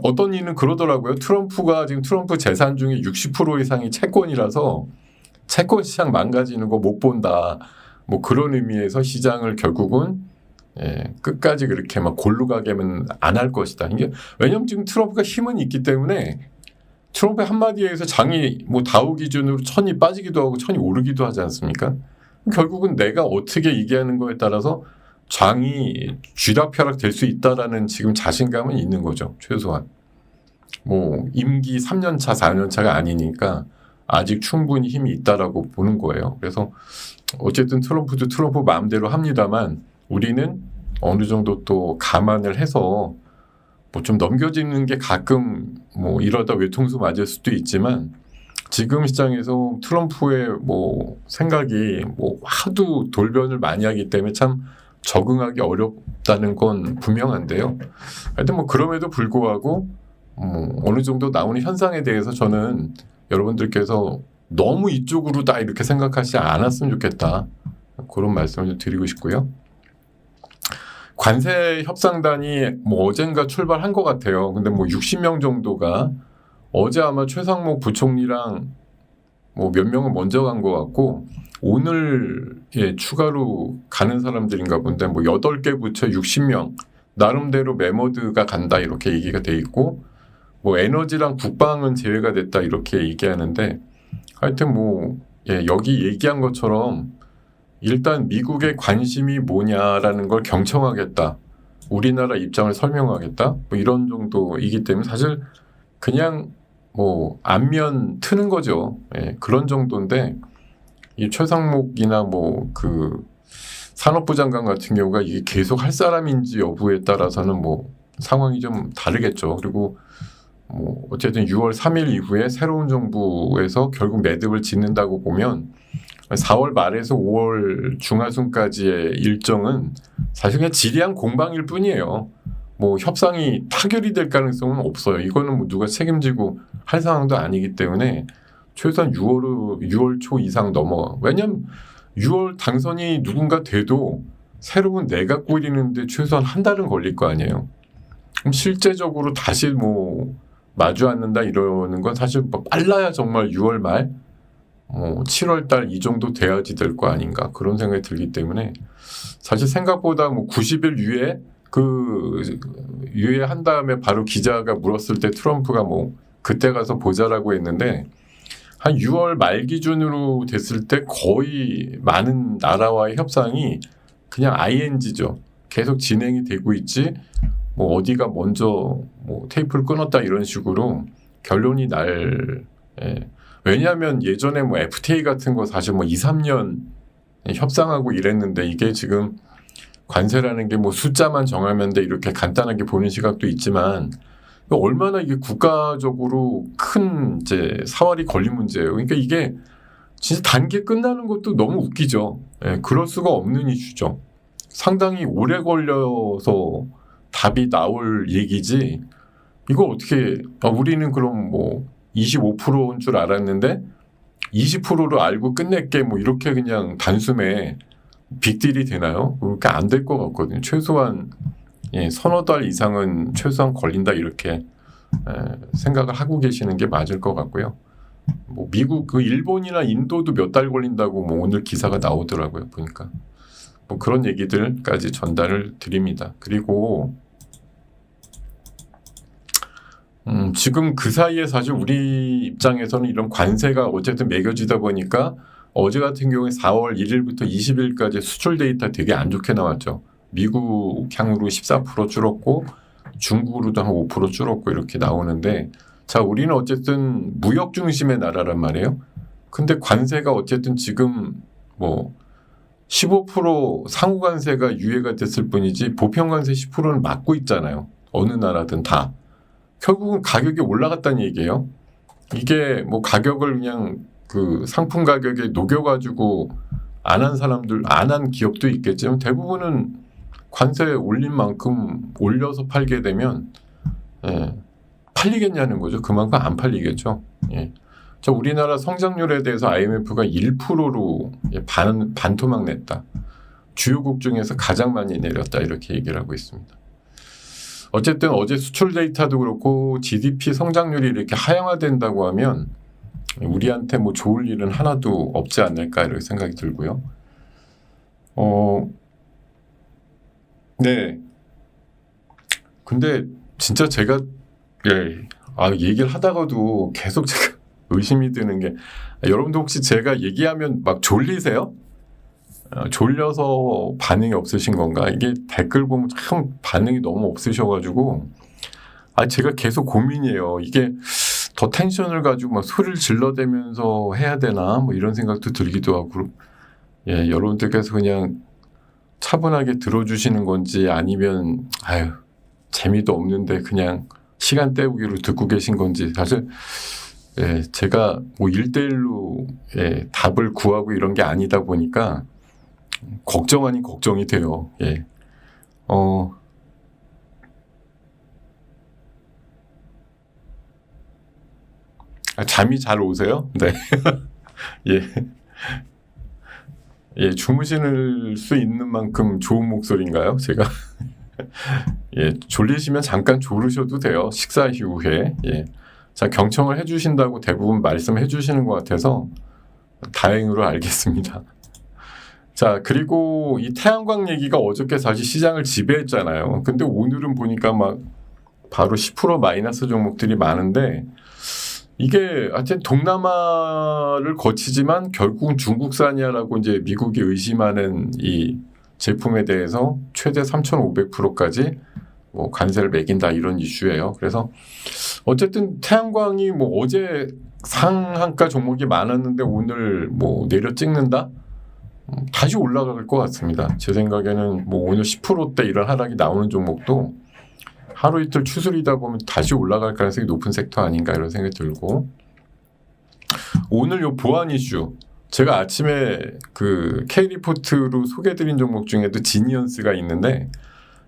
어떤 이는 그러더라고요. 트럼프가 지금 트럼프 재산 중에 60% 이상이 채권이라서 채권 시장 망가지는 거 못 본다. 뭐 그런 의미에서 시장을 결국은 끝까지 그렇게 막 골로 가게는 안 할 것이다. 이게 왜냐면 지금 트럼프가 힘은 있기 때문에 트럼프의 한마디에 의해서 장이 뭐 다우 기준으로 1000이 빠지기도 하고 1000이 오르기도 하지 않습니까? 결국은 내가 어떻게 얘기하는 거에 따라서 장이 쥐락펴락 될 수 있다라는 지금 자신감은 있는 거죠. 최소한. 뭐 임기 3년차, 4년차가 아니니까 아직 충분히 힘이 있다라고 보는 거예요. 그래서 어쨌든 트럼프도 트럼프 마음대로 합니다만 우리는 어느 정도 또 감안을 해서 뭐 좀 넘겨지는 게 가끔 뭐 이러다 외통수 맞을 수도 있지만 지금 시장에서 트럼프의 뭐 생각이 뭐 하도 돌변을 많이 하기 때문에 참 적응하기 어렵다는 건 분명한데요. 하여튼 뭐 그럼에도 불구하고 어느 정도 나오는 현상에 대해서 저는 여러분들께서 너무 이쪽으로 다 이렇게 생각하지 않았으면 좋겠다. 그런 말씀을 좀 드리고 싶고요. 관세 협상단이 뭐 어젠가 출발한 것 같아요. 근데 뭐 60명 정도가 어제 아마 최상목 부총리랑 뭐 몇 명은 먼저 간 것 같고 오늘 추가로 가는 사람들인가 본데 뭐 8개 부처 60명 나름대로 메모드가 간다 이렇게 얘기가 돼 있고 뭐 에너지랑 국방은 제외가 됐다 이렇게 얘기하는데 하여튼 뭐 여기 얘기한 것처럼 일단 미국의 관심이 뭐냐라는 걸 경청하겠다. 우리나라 입장을 설명하겠다. 뭐 이런 정도이기 때문에 사실 그냥 뭐 안면 트는 거죠. 그런 정도인데 이 최상목이나 뭐 그 산업부 장관 같은 경우가 이게 계속 할 사람인지 여부에 따라서는 뭐 상황이 좀 다르겠죠. 그리고 뭐 어쨌든 6월 3일 이후에 새로운 정부에서 결국 매듭을 짓는다고 보면 4월 말에서 5월 중하순까지의 일정은 사실 그냥 지리한 공방일 뿐이에요. 뭐 협상이 타결이 될 가능성은 없어요. 이거는 뭐 누가 책임지고 할 상황도 아니기 때문에 최소한 6월 초 이상 넘어가. 왜냐면 6월 당선이 누군가 돼도 새로운 내각 꾸리는데 최소한 한 달은 걸릴 거 아니에요. 그럼 실제적으로 다시 뭐 마주 앉는다 이러는 건 사실 뭐 빨라야 정말 6월 말, 7월 달 이 정도 돼야지 될 거 아닌가 그런 생각이 들기 때문에 사실 생각보다 뭐 90일 유예한 다음에 바로 기자가 물었을 때 트럼프가 뭐 그때 가서 보자라고 했는데 한 6월 말 기준으로 됐을 때 거의 많은 나라와의 협상이 그냥 ING죠. 계속 진행이 되고 있지 뭐 어디가 먼저 뭐 테이프를 끊었다 이런 식으로 결론이 날 왜냐하면 예전에 뭐 FTA 같은 거 사실 뭐 2, 3년 협상하고 이랬는데 이게 지금 관세라는 게 뭐 숫자만 정하면 돼 이렇게 간단하게 보는 시각도 있지만 얼마나 이게 국가적으로 큰 이제 사활이 걸린 문제예요. 그러니까 이게 진짜 단계 끝나는 것도 너무 웃기죠. 그럴 수가 없는 이슈죠. 상당히 오래 걸려서 답이 나올 얘기지. 이거 어떻게 우리는 그럼 뭐 25%인 줄 알았는데 20%로 알고 끝낼게 뭐 이렇게 그냥 단숨에 빅딜이 되나요? 그렇게 안 될 것 같거든요. 최소한 서너 달 이상은 최소한 걸린다 이렇게 생각을 하고 계시는 게 맞을 것 같고요. 뭐 미국 그 일본이나 인도도 몇 달 걸린다고 뭐 오늘 기사가 나오더라고요. 보니까 뭐 그런 얘기들까지 전달을 드립니다. 그리고 지금 그 사이에 사실 우리 입장에서는 이런 관세가 어쨌든 매겨지다 보니까 어제 같은 경우에 4월 1일부터 20일까지 수출 데이터 되게 안 좋게 나왔죠. 미국 향으로 14% 줄었고 중국으로도 한 5% 줄었고 이렇게 나오는데 자 우리는 어쨌든 무역 중심의 나라란 말이에요. 근데 관세가 어쨌든 지금 뭐 15% 상호 관세가 유예가 됐을 뿐이지 보편 관세 10%는 막고 있잖아요. 어느 나라든 다. 결국은 가격이 올라갔다는 얘기예요. 이게 뭐 가격을 그냥 그 상품 가격에 녹여가지고 안 한 기업도 있겠지만 대부분은 관세 올린 만큼 올려서 팔게 되면 팔리겠냐는 거죠. 그만큼 안 팔리겠죠. 저 우리나라 성장률에 대해서 IMF가 1%로 반토막 냈다. 주요국 중에서 가장 많이 내렸다 이렇게 얘기를 하고 있습니다. 어쨌든 어제 수출 데이터도 그렇고 GDP 성장률이 이렇게 하향화된다고 하면 우리한테 뭐 좋을 일은 하나도 없지 않을까 이렇게 생각이 들고요. 네. 근데 진짜 제가 얘기를 하다가도 계속 제가 의심이 드는 게 여러분들 혹시 제가 얘기하면 막 졸리세요? 졸려서 반응이 없으신 건가? 이게 댓글 보면 참 반응이 너무 없으셔가지고 제가 계속 고민이에요. 이게 더 텐션을 가지고 막 소리를 질러대면서 해야 되나 뭐 이런 생각도 들기도 하고 여러분들께서 그냥 차분하게 들어주시는 건지 아니면 재미도 없는데 그냥 시간 때우기로 듣고 계신 건지 사실 제가 뭐 1대1로 답을 구하고 이런 게 아니다 보니까 걱정 아닌 걱정이 돼요. 잠이 잘 오세요? 네. 주무실 수 있는 만큼 좋은 목소리인가요? 제가 졸리시면 잠깐 졸으셔도 돼요. 식사 이후에. 자, 경청을 해주신다고 대부분 말씀해 주시는 것 같아서 다행으로 알겠습니다. 자, 그리고 이 태양광 얘기가 어저께 사실 시장을 지배했잖아요. 근데 오늘은 보니까 막 바로 10% 마이너스 종목들이 많은데 이게 하여튼 동남아를 거치지만 결국은 중국산이야라고 이제 미국이 의심하는 이 제품에 대해서 최대 3,500%까지 뭐 관세를 매긴다 이런 이슈예요. 그래서 어쨌든 태양광이 뭐 어제 상한가 종목이 많았는데 오늘 뭐 내려 찍는다? 다시 올라갈 것 같습니다. 제 생각에는 뭐 오늘 10%대 이런 하락이 나오는 종목도 하루 이틀 추스리다 보면 다시 올라갈 가능성이 높은 섹터 아닌가 이런 생각이 들고 오늘 요 보안 이슈 제가 아침에 그 K리포트로 소개드린 종목 중에도 지니언스가 있는데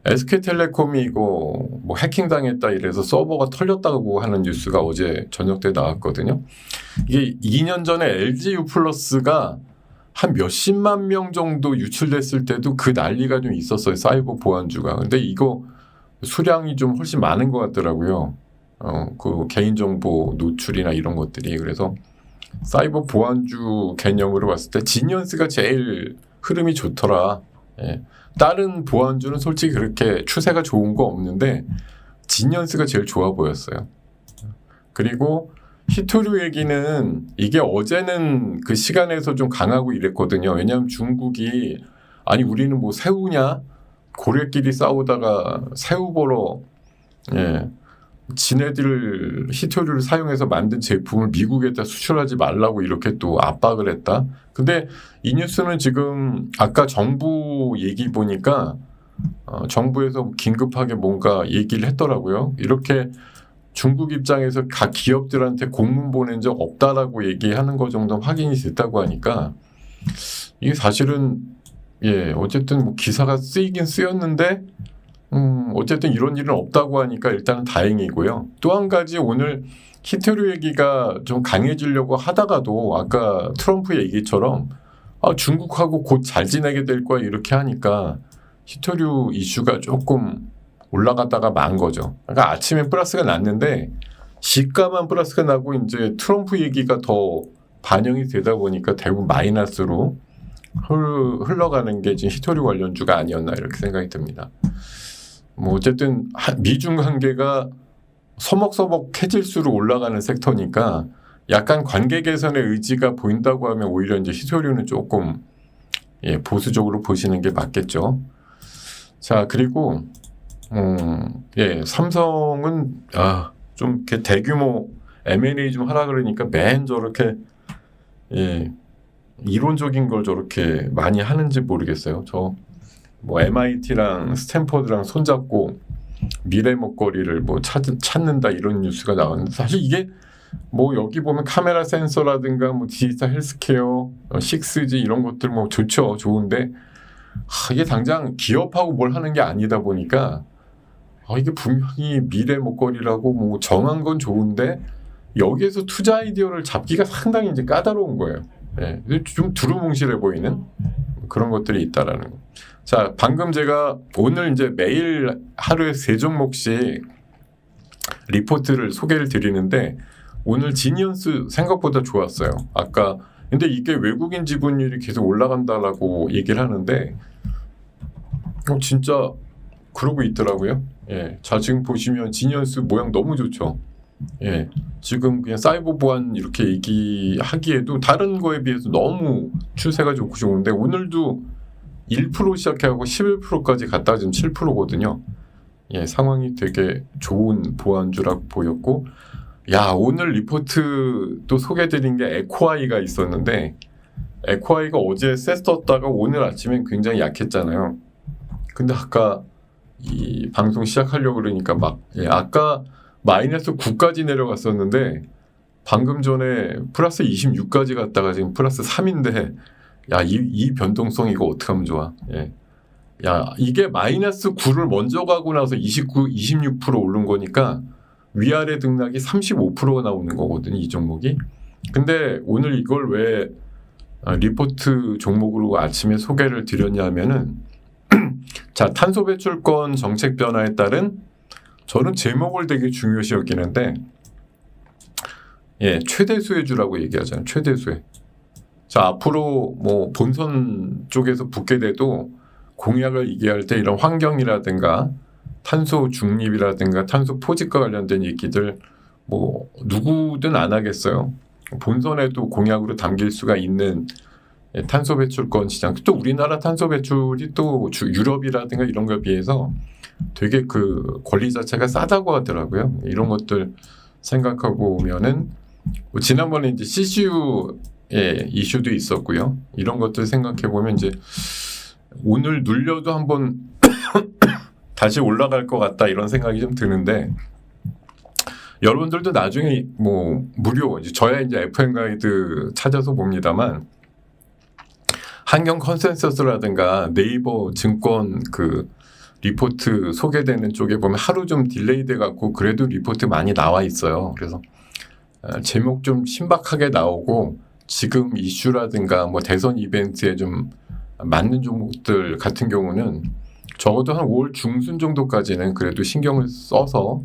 SK텔레콤이 이거 뭐 해킹당했다 이래서 서버가 털렸다고 하는 뉴스가 어제 저녁 때 나왔거든요. 이게 2년 전에 LGU 플러스가 한 몇십만 명 정도 유출됐을 때도 그 난리가 좀 있었어요. 사이버 보안주가. 근데 이거 수량이 좀 훨씬 많은 것 같더라고요. 그 개인정보 노출이나 이런 것들이. 그래서 사이버 보안주 개념으로 봤을 때 지니언스가 제일 흐름이 좋더라. 다른 보안주는 솔직히 그렇게 추세가 좋은 거 없는데 지니언스가 제일 좋아 보였어요. 그리고 히토류 얘기는 이게 어제는 그 시간에서 좀 강하고 이랬거든요. 왜냐하면 중국이 우리는 뭐 새우냐? 고래끼리 싸우다가 새우 보러 지네들 히토류를 사용해서 만든 제품을 미국에다 수출하지 말라고 이렇게 또 압박을 했다. 근데 이 뉴스는 지금 아까 정부 얘기 보니까 정부에서 긴급하게 뭔가 얘기를 했더라고요. 이렇게 중국 입장에서 각 기업들한테 공문 보낸 적 없다라고 얘기하는 거 정도 확인이 됐다고 하니까 이게 사실은 어쨌든 뭐 기사가 쓰이긴 쓰였는데 어쨌든 이런 일은 없다고 하니까 일단은 다행이고요. 또 한 가지 오늘 히토류 얘기가 좀 강해지려고 하다가도 아까 트럼프 얘기처럼 중국하고 곧 잘 지내게 될 거야 이렇게 하니까 히토류 이슈가 조금 올라갔다가 만 거죠. 그러니까 아침에 플러스가 났는데 시가만 플러스가 나고 이제 트럼프 얘기가 더 반영이 되다 보니까 대부분 마이너스로 흘러가는 게 지금 히토류 관련주가 아니었나 이렇게 생각이 듭니다. 뭐 어쨌든 미중 관계가 서먹서먹해질수록 올라가는 섹터니까 약간 관계 개선의 의지가 보인다고 하면 오히려 이제 히토류는 조금 보수적으로 보시는 게 맞겠죠. 자, 그리고 삼성은 좀 이렇게 대규모 M&A 좀 하라 그러니까 맨 저렇게 이론적인 걸 저렇게 많이 하는지 모르겠어요. 저 뭐 MIT랑 스탠퍼드랑 손잡고 미래 먹거리를 뭐 찾는다 이런 뉴스가 나왔는데 사실 이게 뭐 여기 보면 카메라 센서라든가 뭐 디지털 헬스케어, 6G 이런 것들 뭐 좋죠. 좋은데 이게 당장 기업하고 뭘 하는 게 아니다 보니까 이게 분명히 미래 먹거리라고 뭐 정한 건 좋은데 여기에서 투자 아이디어를 잡기가 상당히 이제 까다로운 거예요. 좀 두루뭉실해 보이는 그런 것들이 있다라는 거. 자, 방금 제가 오늘 이제 매일 하루에 3종목씩 리포트를 소개를 드리는데 오늘 지니언스 생각보다 좋았어요. 아까 근데 이게 외국인 지분율이 계속 올라간다라고 얘기를 하는데 진짜 그러고 있더라고요. 예. 자, 지금 보시면 지니언스 모양 너무 좋죠. 예. 지금 그냥 사이버 보안 이렇게 얘기하기에도 다른 거에 비해서 너무 추세가 좋고 좋은데 오늘도 1% 시작해가고 11%까지 갔다가 지금 7%거든요. 예, 상황이 되게 좋은 보안주라고 보였고, 야, 오늘 리포트 또 소개드린 게 에코아이가 있었는데, 에코아이가 어제 세 떴다가 오늘 아침엔 굉장히 약했잖아요. 근데 아까 이 방송 시작하려고 그러니까 아까 마이너스 9까지 내려갔었는데, 방금 전에 플러스 26까지 갔다가 지금 플러스 3인데, 야, 이 변동성 이거 어떻게 하면 좋아? 예. 야, 이게 마이너스 9를 먼저 가고 나서 26% 오른 거니까 위아래 등락이 35%가 나오는 거거든요, 이 종목이. 근데 오늘 이걸 왜 리포트 종목으로 아침에 소개를 드렸냐면은 자, 탄소 배출권 정책 변화에 따른 저는 제목을 되게 중요시 여기는데 예, 최대 수혜주라고 얘기하잖아요. 최대 수혜. 자, 앞으로 뭐 본선 쪽에서 붙게 돼도 공약을 얘기할 때 이런 환경이라든가 탄소 중립이라든가 탄소 포집과 관련된 얘기들 뭐 누구든 안 하겠어요. 본선에도 공약으로 담길 수가 있는 탄소 배출권 시장. 또 우리나라 탄소 배출이 또 유럽이라든가 이런 거에 비해서 되게 그 권리 자체가 싸다고 하더라고요. 이런 것들 생각하고 보면은 뭐 지난번에 이제 CCU 이슈도 있었고요. 이런 것들 생각해 보면 이제 오늘 눌려도 한번 다시 올라갈 것 같다 이런 생각이 좀 드는데 여러분들도 나중에 뭐 무료 이제 저야 이제 FM 가이드 찾아서 봅니다만 환경 컨센서스라든가 네이버 증권 그 리포트 소개되는 쪽에 보면 하루 좀 딜레이 돼 갖고 그래도 리포트 많이 나와 있어요. 그래서 제목 좀 신박하게 나오고 지금 이슈라든가 뭐 대선 이벤트에 좀 맞는 종목들 같은 경우는 적어도 한 5월 중순 정도까지는 그래도 신경을 써서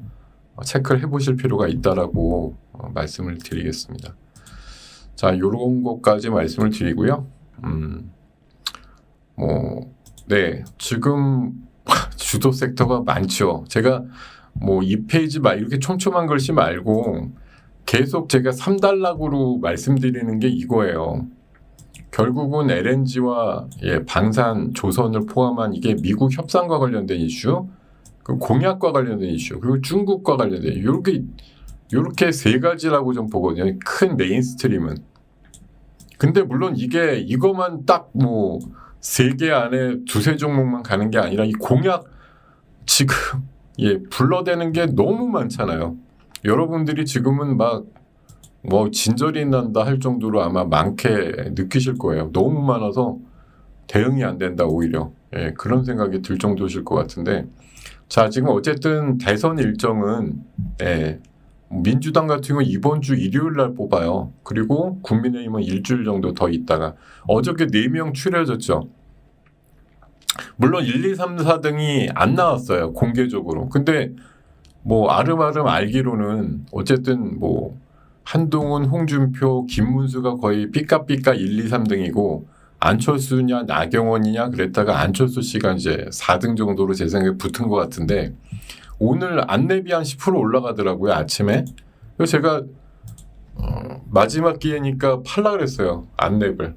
체크를 해보실 필요가 있다라고 말씀을 드리겠습니다. 자, 요런 것까지 말씀을 드리고요. 네, 지금 주도 섹터가 많죠. 제가 뭐 2페이지 이렇게 촘촘한 글씨 말고 계속 제가 3단락으로 말씀드리는 게 이거예요. 결국은 LNG와 방산, 조선을 포함한 이게 미국 협상과 관련된 이슈, 그 공약과 관련된 이슈, 그리고 중국과 관련된 이렇게 세 가지라고 좀 보거든요. 큰 메인스트림은. 근데 물론 이거만 딱 뭐 세 개 안에 두세 종목만 가는 게 아니라 이 공약 지금 불러대는 게 너무 많잖아요. 여러분들이 지금은 뭐 진절이 난다 할 정도로 아마 많게 느끼실 거예요. 너무 많아서 대응이 안 된다 오히려. 그런 생각이 들 정도실 것 같은데 자, 지금 어쨌든 대선 일정은 민주당 같은 경우 이번 주 일요일 날 뽑아요. 그리고 국민의힘은 일주일 정도 더 있다가 어저께 4명 추려졌죠. 물론 1, 2, 3, 4등이 안 나왔어요. 공개적으로. 근데 뭐 아름아름 알기로는 어쨌든 뭐 한동훈, 홍준표, 김문수가 거의 삐까삐까 1, 2, 3등이고 안철수냐 나경원이냐 그랬다가 안철수 씨가 이제 4등 정도로 제 생각에 붙은 것 같은데 오늘 안랩이 한 10% 올라가더라고요. 아침에. 그래서 제가 마지막 기회니까 팔라 그랬어요. 안랩을.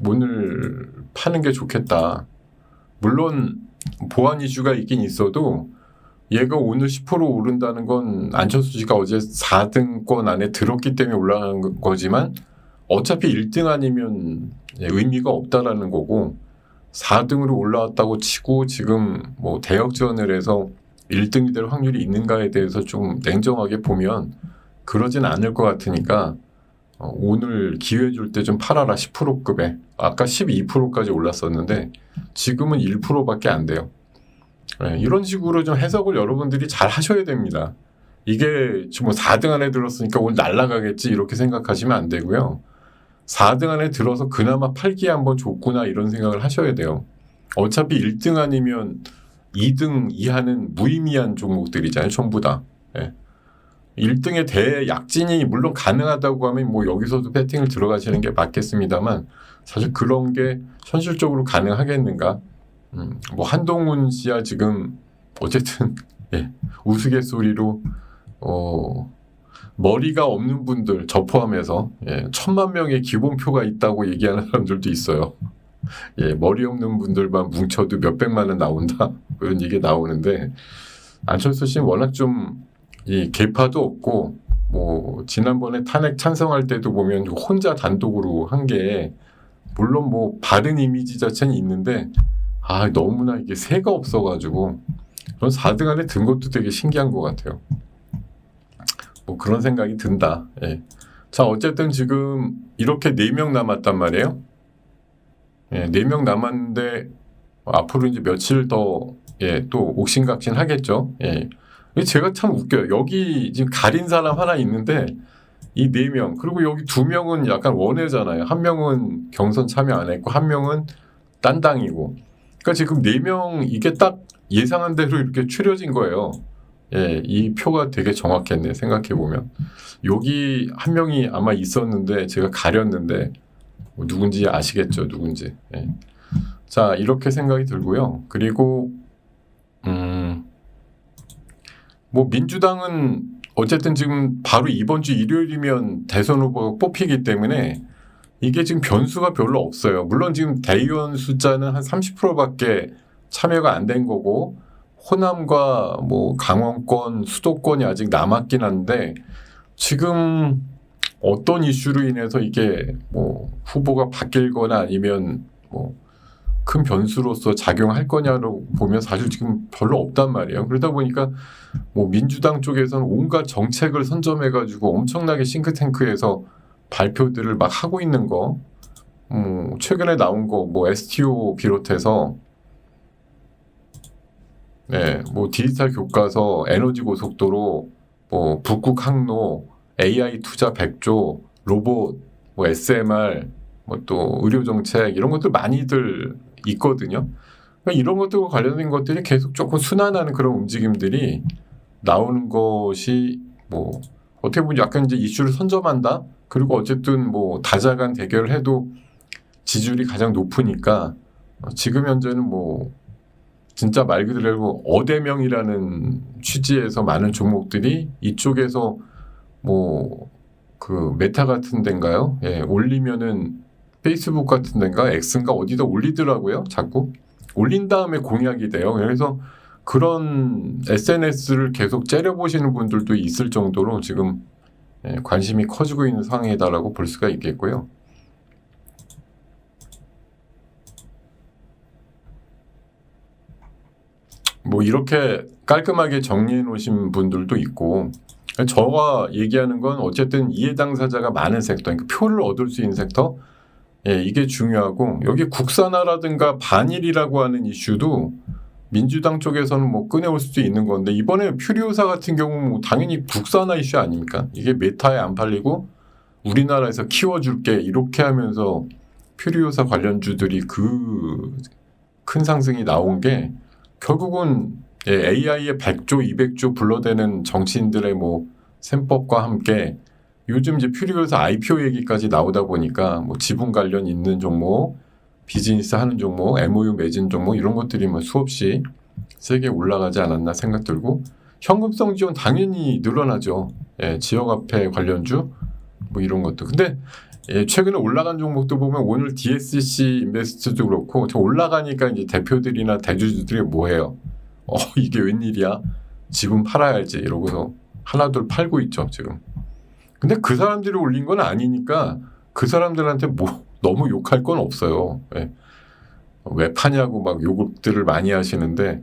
오늘 파는 게 좋겠다. 물론 보안 이슈가 있긴 있어도 얘가 오늘 10% 오른다는 건 안철수 씨가 어제 4등권 안에 들었기 때문에 올라간 거지만 어차피 1등 아니면 의미가 없다라는 거고 4등으로 올라왔다고 치고 지금 뭐 대역전을 해서 1등이 될 확률이 있는가에 대해서 좀 냉정하게 보면 그러진 않을 것 같으니까 오늘 기회 줄 때 좀 팔아라. 10%급에. 아까 12%까지 올랐었는데 지금은 1%밖에 안 돼요. 이런 식으로 좀 해석을 여러분들이 잘 하셔야 됩니다. 이게 지금 4등 안에 들었으니까 오늘 날아가겠지 이렇게 생각하시면 안 되고요. 4등 안에 들어서 그나마 팔기에 한번 좋구나 이런 생각을 하셔야 돼요. 어차피 1등 아니면 2등 이하는 무의미한 종목들이잖아요. 전부 다. 예. 1등의 대약진이 물론 가능하다고 하면 뭐 여기서도 배팅을 들어가시는 게 맞겠습니다만 사실 그런 게 현실적으로 가능하겠는가? 뭐 한동훈 씨야 지금 어쨌든 예, 우스갯소리로 머리가 없는 분들 저 포함해서 1,000만 명의 기본표가 있다고 얘기하는 사람들도 있어요. 예, 머리 없는 분들만 뭉쳐도 몇백만 원 나온다 그런 얘기 나오는데 안철수 씨는 워낙 좀 이 계파도 없고 뭐 지난번에 탄핵 찬성할 때도 보면 혼자 단독으로 한 게 물론 뭐 바른 이미지 자체는 있는데 너무나 이게 새가 없어가지고 그런 4등 안에 든 것도 되게 신기한 것 같아요. 뭐 그런 생각이 든다. 예. 자 어쨌든 지금 이렇게 4명 남았단 말이에요. 4명 남았는데 앞으로 이제 며칠 더 또 옥신각신 하겠죠. 제가 참 웃겨요. 여기 지금 가린 사람 하나 있는데 이 4명 그리고 여기 2명은 약간 원외잖아요. 한 명은 경선 참여 안 했고 한 명은 딴 당이고 그러니까 지금 4명 이게 딱 예상한 대로 이렇게 추려진 거예요. 이 표가 되게 정확했네 생각해보면 여기 한 명이 아마 있었는데 제가 가렸는데 뭐 누군지 아시겠죠 누군지. 자 이렇게 생각이 들고요. 그리고 뭐 민주당은 어쨌든 지금 바로 이번 주 일요일이면 대선 후보가 뽑히기 때문에 이게 지금 변수가 별로 없어요. 물론 지금 대의원 숫자는 한 30%밖에 참여가 안 된 거고 호남과 뭐 강원권, 수도권이 아직 남았긴 한데 지금 어떤 이슈로 인해서 이게 뭐 후보가 바뀔거나 아니면 뭐 큰 변수로서 작용할 거냐로 보면 사실 지금 별로 없단 말이에요. 그러다 보니까 뭐 민주당 쪽에서는 온갖 정책을 선점해가지고 엄청나게 싱크탱크에서 발표들을 막 하고 있는 거, 최근에 나온 거 뭐 STO 비롯해서 뭐 디지털 교과서, 에너지 고속도로, 뭐 북극 항로, AI 투자 100조, 로봇, 뭐 SMR, 뭐 또 의료 정책 이런 것들 많이들 있거든요. 그러니까 이런 것들과 관련된 것들이 계속 조금 순환하는 그런 움직임들이 나오는 것이 뭐 어떻게 보면 약간 이제 이슈를 선점한다. 그리고 어쨌든 뭐 다자간 대결을 해도 지지율이 가장 높으니까 지금 현재는 뭐 진짜 말 그대로 어대명이라는 취지에서 많은 종목들이 이쪽에서 뭐 그 메타 같은 데인가요? 올리면은 페이스북 같은 데인가 X인가 어디다 올리더라고요. 자꾸 올린 다음에 공약이 돼요. 그래서 그런 SNS를 계속 째려보시는 분들도 있을 정도로 지금 관심이 커지고 있는 상황이다라고 볼 수가 있겠고요. 뭐 이렇게 깔끔하게 정리해 놓으신 분들도 있고 저가 얘기하는 건 어쨌든 이해 당사자가 많은 섹터, 그러니까 표를 얻을 수 있는 섹터 이게 중요하고 여기 국산화라든가 반일이라고 하는 이슈도 민주당 쪽에서는 뭐 꺼내올 수도 있는 건데 이번에 퓨리오사 같은 경우는 뭐 당연히 국산화 이슈 아닙니까? 이게 메타에 안 팔리고 우리나라에서 키워줄게 이렇게 하면서 퓨리오사 관련주들이 그 큰 상승이 나온 게 결국은 AI의 100조, 200조 불러대는 정치인들의 뭐 셈법과 함께 요즘 이제 퓨리오사 IPO 얘기까지 나오다 보니까 뭐 지분 관련 있는 종목, 비즈니스 하는 종목, MOU 맺은 종목 이런 것들이 뭐 수없이 세게 올라가지 않았나 생각 들고 현금성 지원 당연히 늘어나죠. 지역화폐 관련주 뭐 이런 것도. 근데 최근에 올라간 종목도 보면 오늘 DSC 인베스트도 그렇고 올라가니까 이제 대표들이나 대주주들이 뭐해요? 이게 웬일이야? 지분 팔아야지 이러고서 하나둘 팔고 있죠 지금. 근데 그 사람들이 올린 건 아니니까 그 사람들한테 뭐 너무 욕할 건 없어요. 왜 파냐고 막 욕들을 많이 하시는데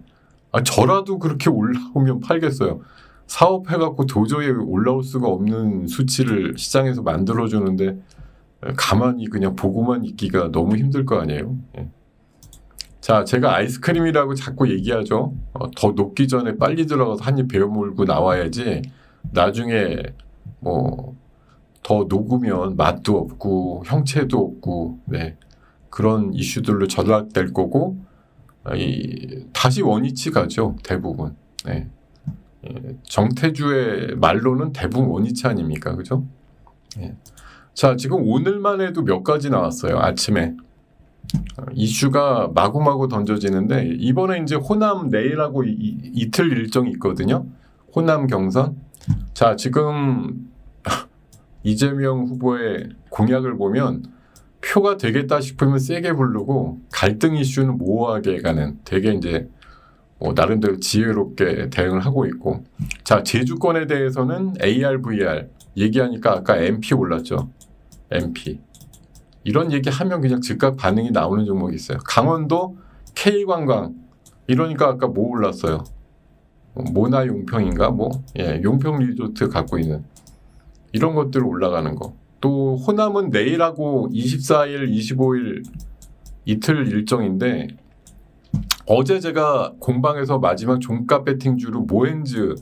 저라도 그렇게 올라오면 팔겠어요. 사업해갖고 도저히 올라올 수가 없는 수치를 시장에서 만들어주는데 가만히 그냥 보고만 있기가 너무 힘들 거 아니에요. 자, 제가 아이스크림이라고 자꾸 얘기하죠. 더 녹기 전에 빨리 들어가서 한 입 베어 물고 나와야지 나중에 뭐 더 녹으면 맛도 없고 형체도 없고 그런 이슈들로 전락될 거고 다시 원위치 가죠. 대부분. 네. 정태주의 말로는 대부분 원위치 아닙니까? 그죠? 예. 자, 지금 오늘만 해도 몇 가지 나왔어요. 아침에. 이슈가 마구마구 던져지는데 이번에 이제 호남 내일하고 이틀 일정이 있거든요. 호남 경선. 자, 지금 이재명 후보의 공약을 보면 표가 되겠다 싶으면 세게 부르고 갈등 이슈는 모호하게 가는 되게 이제 나름대로 지혜롭게 대응을 하고 있고, 자, 제주권에 대해서는 AR, VR 얘기하니까 아까 MP 올랐죠. MP. 이런 얘기하면 그냥 즉각 반응이 나오는 종목이 있어요. 강원도 K관광 이러니까 아까 뭐 올랐어요. 모나용평인가 용평 리조트 갖고 있는 이런 것들 올라가는 거. 또 호남은 내일하고 24일, 25일 이틀 일정인데 어제 제가 공방에서 마지막 종가 배팅주로 모엔즈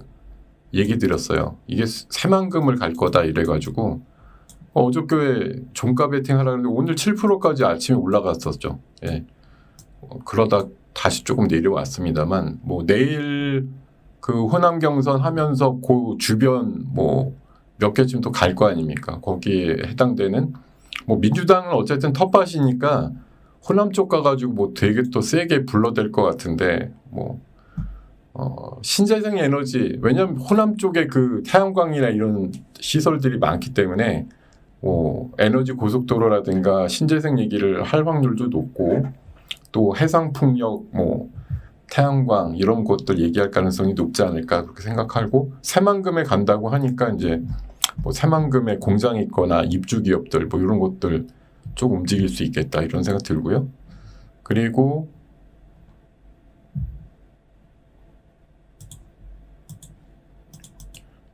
얘기 드렸어요. 이게 새만금을 갈 거다 이래가지고 어저께 종가 배팅 하라는데 오늘 7%까지 아침에 올라갔었죠. 예. 그러다 다시 조금 내려왔습니다만 내일 그 호남 경선 하면서 그 주변 몇 개쯤 또 갈 거 아닙니까? 거기에 해당되는 민주당은 어쨌든 텃밭이니까 호남 쪽 가가지고 되게 또 세게 불러댈 것 같은데 신재생 에너지, 왜냐면 호남 쪽에 그 태양광이나 이런 시설들이 많기 때문에 에너지 고속도로라든가 신재생 얘기를 할 확률도 높고 또 해상풍력 태양광 이런 것들 얘기할 가능성이 높지 않을까 그렇게 생각하고, 새만금에 간다고 하니까 이제 새만금에 공장이 있거나 입주 기업들 이런 것들 좀 움직일 수 있겠다 이런 생각 들고요. 그리고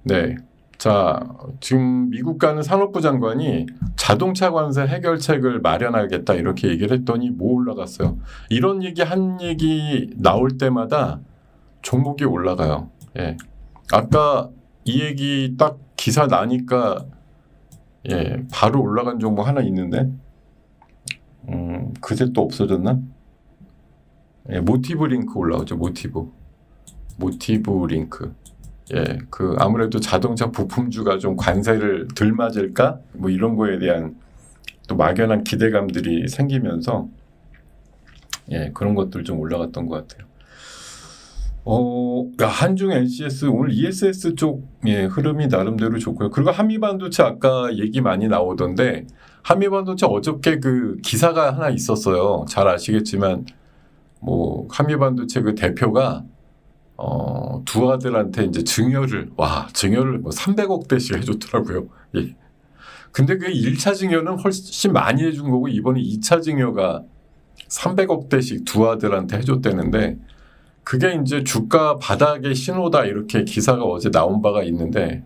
네, 자, 지금 미국 가는 산업부 장관이 자동차 관세 해결책을 마련하겠다 이렇게 얘기를 했더니 올라갔어요. 이런 얘기 나올 때마다 종목이 올라가요. 예. 아까 이 얘기 딱 기사 나니까 바로 올라간 종목 하나 있는데 그새 또 없어졌나? 모티브 링크 올라오죠. 모티브 링크. 아무래도 자동차 부품주가 좀 관세를 덜 맞을까? 이런 거에 대한 또 막연한 기대감들이 생기면서 그런 것들 좀 올라갔던 것 같아요. 한중 NCS 오늘 ESS 쪽 흐름이 나름대로 좋고요. 그리고 한미반도체 아까 얘기 많이 나오던데 한미반도체 어저께 그 기사가 하나 있었어요. 잘 아시겠지만 한미반도체 그 대표가 두 아들한테 이제 증여를 300억대씩 해줬더라고요. 예. 근데 그 1차 증여는 훨씬 많이 해준 거고 이번에 2차 증여가 300억대씩 두 아들한테 해줬다는데 그게 이제 주가 바닥의 신호다 이렇게 기사가 어제 나온 바가 있는데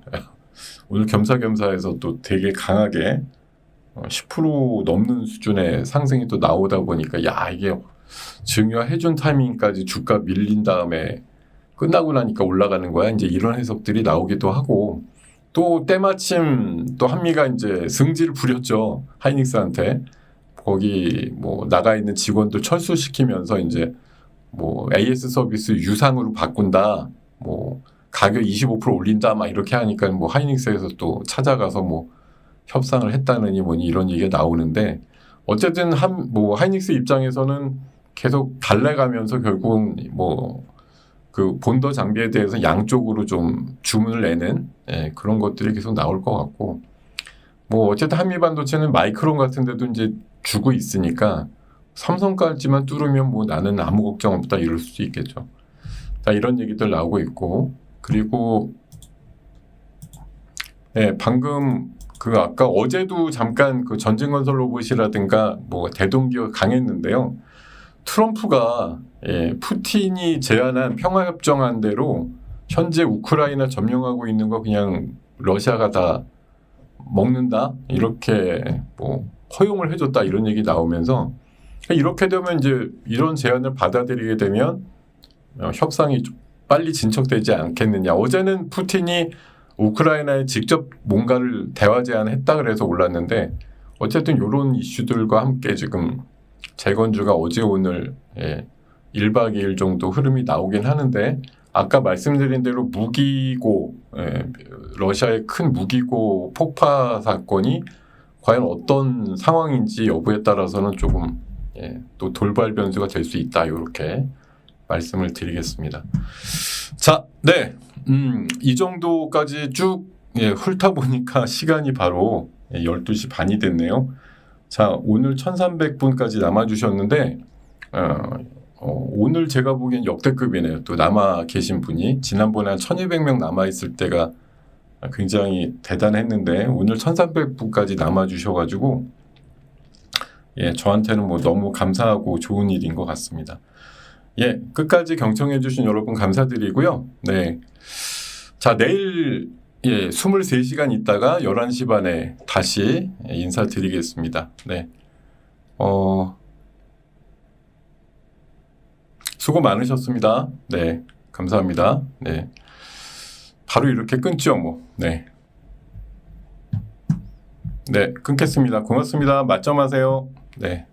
오늘 겸사겸사해서 또 되게 강하게 10% 넘는 수준의 상승이 또 나오다 보니까 이게 증여해준 타이밍까지 주가 밀린 다음에 끝나고 나니까 올라가는 거야. 이제 이런 해석들이 나오기도 하고, 또 때마침 또 한미가 이제 승질을 부렸죠. 하이닉스한테. 거기 나가 있는 직원들 철수시키면서 이제 AS 서비스 유상으로 바꾼다. 가격 25% 올린다. 이렇게 하니까 하이닉스에서 또 찾아가서 협상을 했다느니 뭐니 이런 얘기가 나오는데, 어쨌든 하이닉스 입장에서는 계속 달래가면서 결국 그 본더 장비에 대해서 양쪽으로 좀 주문을 내는 그런 것들이 계속 나올 것 같고, 어쨌든 한미반도체는 마이크론 같은 데도 이제 주고 있으니까 삼성까지만 뚫으면 나는 아무 걱정 없다 이럴 수도 있겠죠. 자, 이런 얘기들 나오고 있고, 그리고 방금 아까 어제도 잠깐 그 전진건설 로봇이라든가 대동기업 강했는데요. 트럼프가 푸틴이 제안한 평화협정안대로 현재 우크라이나 점령하고 있는 거 그냥 러시아가 다 먹는다 이렇게 허용을 해줬다 이런 얘기 나오면서 이렇게 되면 이제 이런 제안을 받아들이게 되면 협상이 좀 빨리 진척되지 않겠느냐. 어제는 푸틴이 우크라이나에 직접 뭔가를 대화 제안했다 그래서 올랐는데 어쨌든 이런 이슈들과 함께 지금 재건주가 어제 오늘 1박 2일 정도 흐름이 나오긴 하는데 아까 말씀드린 대로 무기고 러시아의 큰 무기고 폭파 사건이 과연 어떤 상황인지 여부에 따라서는 조금 또 돌발 변수가 될 수 있다 이렇게 말씀을 드리겠습니다. 자, 네, 이 정도까지 쭉 훑다 보니까 시간이 바로 12시 반이 됐네요. 자, 오늘 1300분까지 남아주셨는데 오늘 제가 보기엔 역대급이네요. 또 남아 계신 분이 지난번에 한 1200명 남아있을 때가 굉장히 대단했는데 오늘 1300분까지 남아주셔가지고 저한테는 뭐 너무 감사하고 좋은 일인 것 같습니다. 끝까지 경청해주신 여러분 감사드리고요. 네, 자 내일 23시간 있다가 11시 반에 다시 인사드리겠습니다. 네, 수고 많으셨습니다. 네, 감사합니다. 네, 바로 이렇게 끊죠, 뭐. 네, 끊겠습니다. 고맙습니다. 맞점하세요. 네.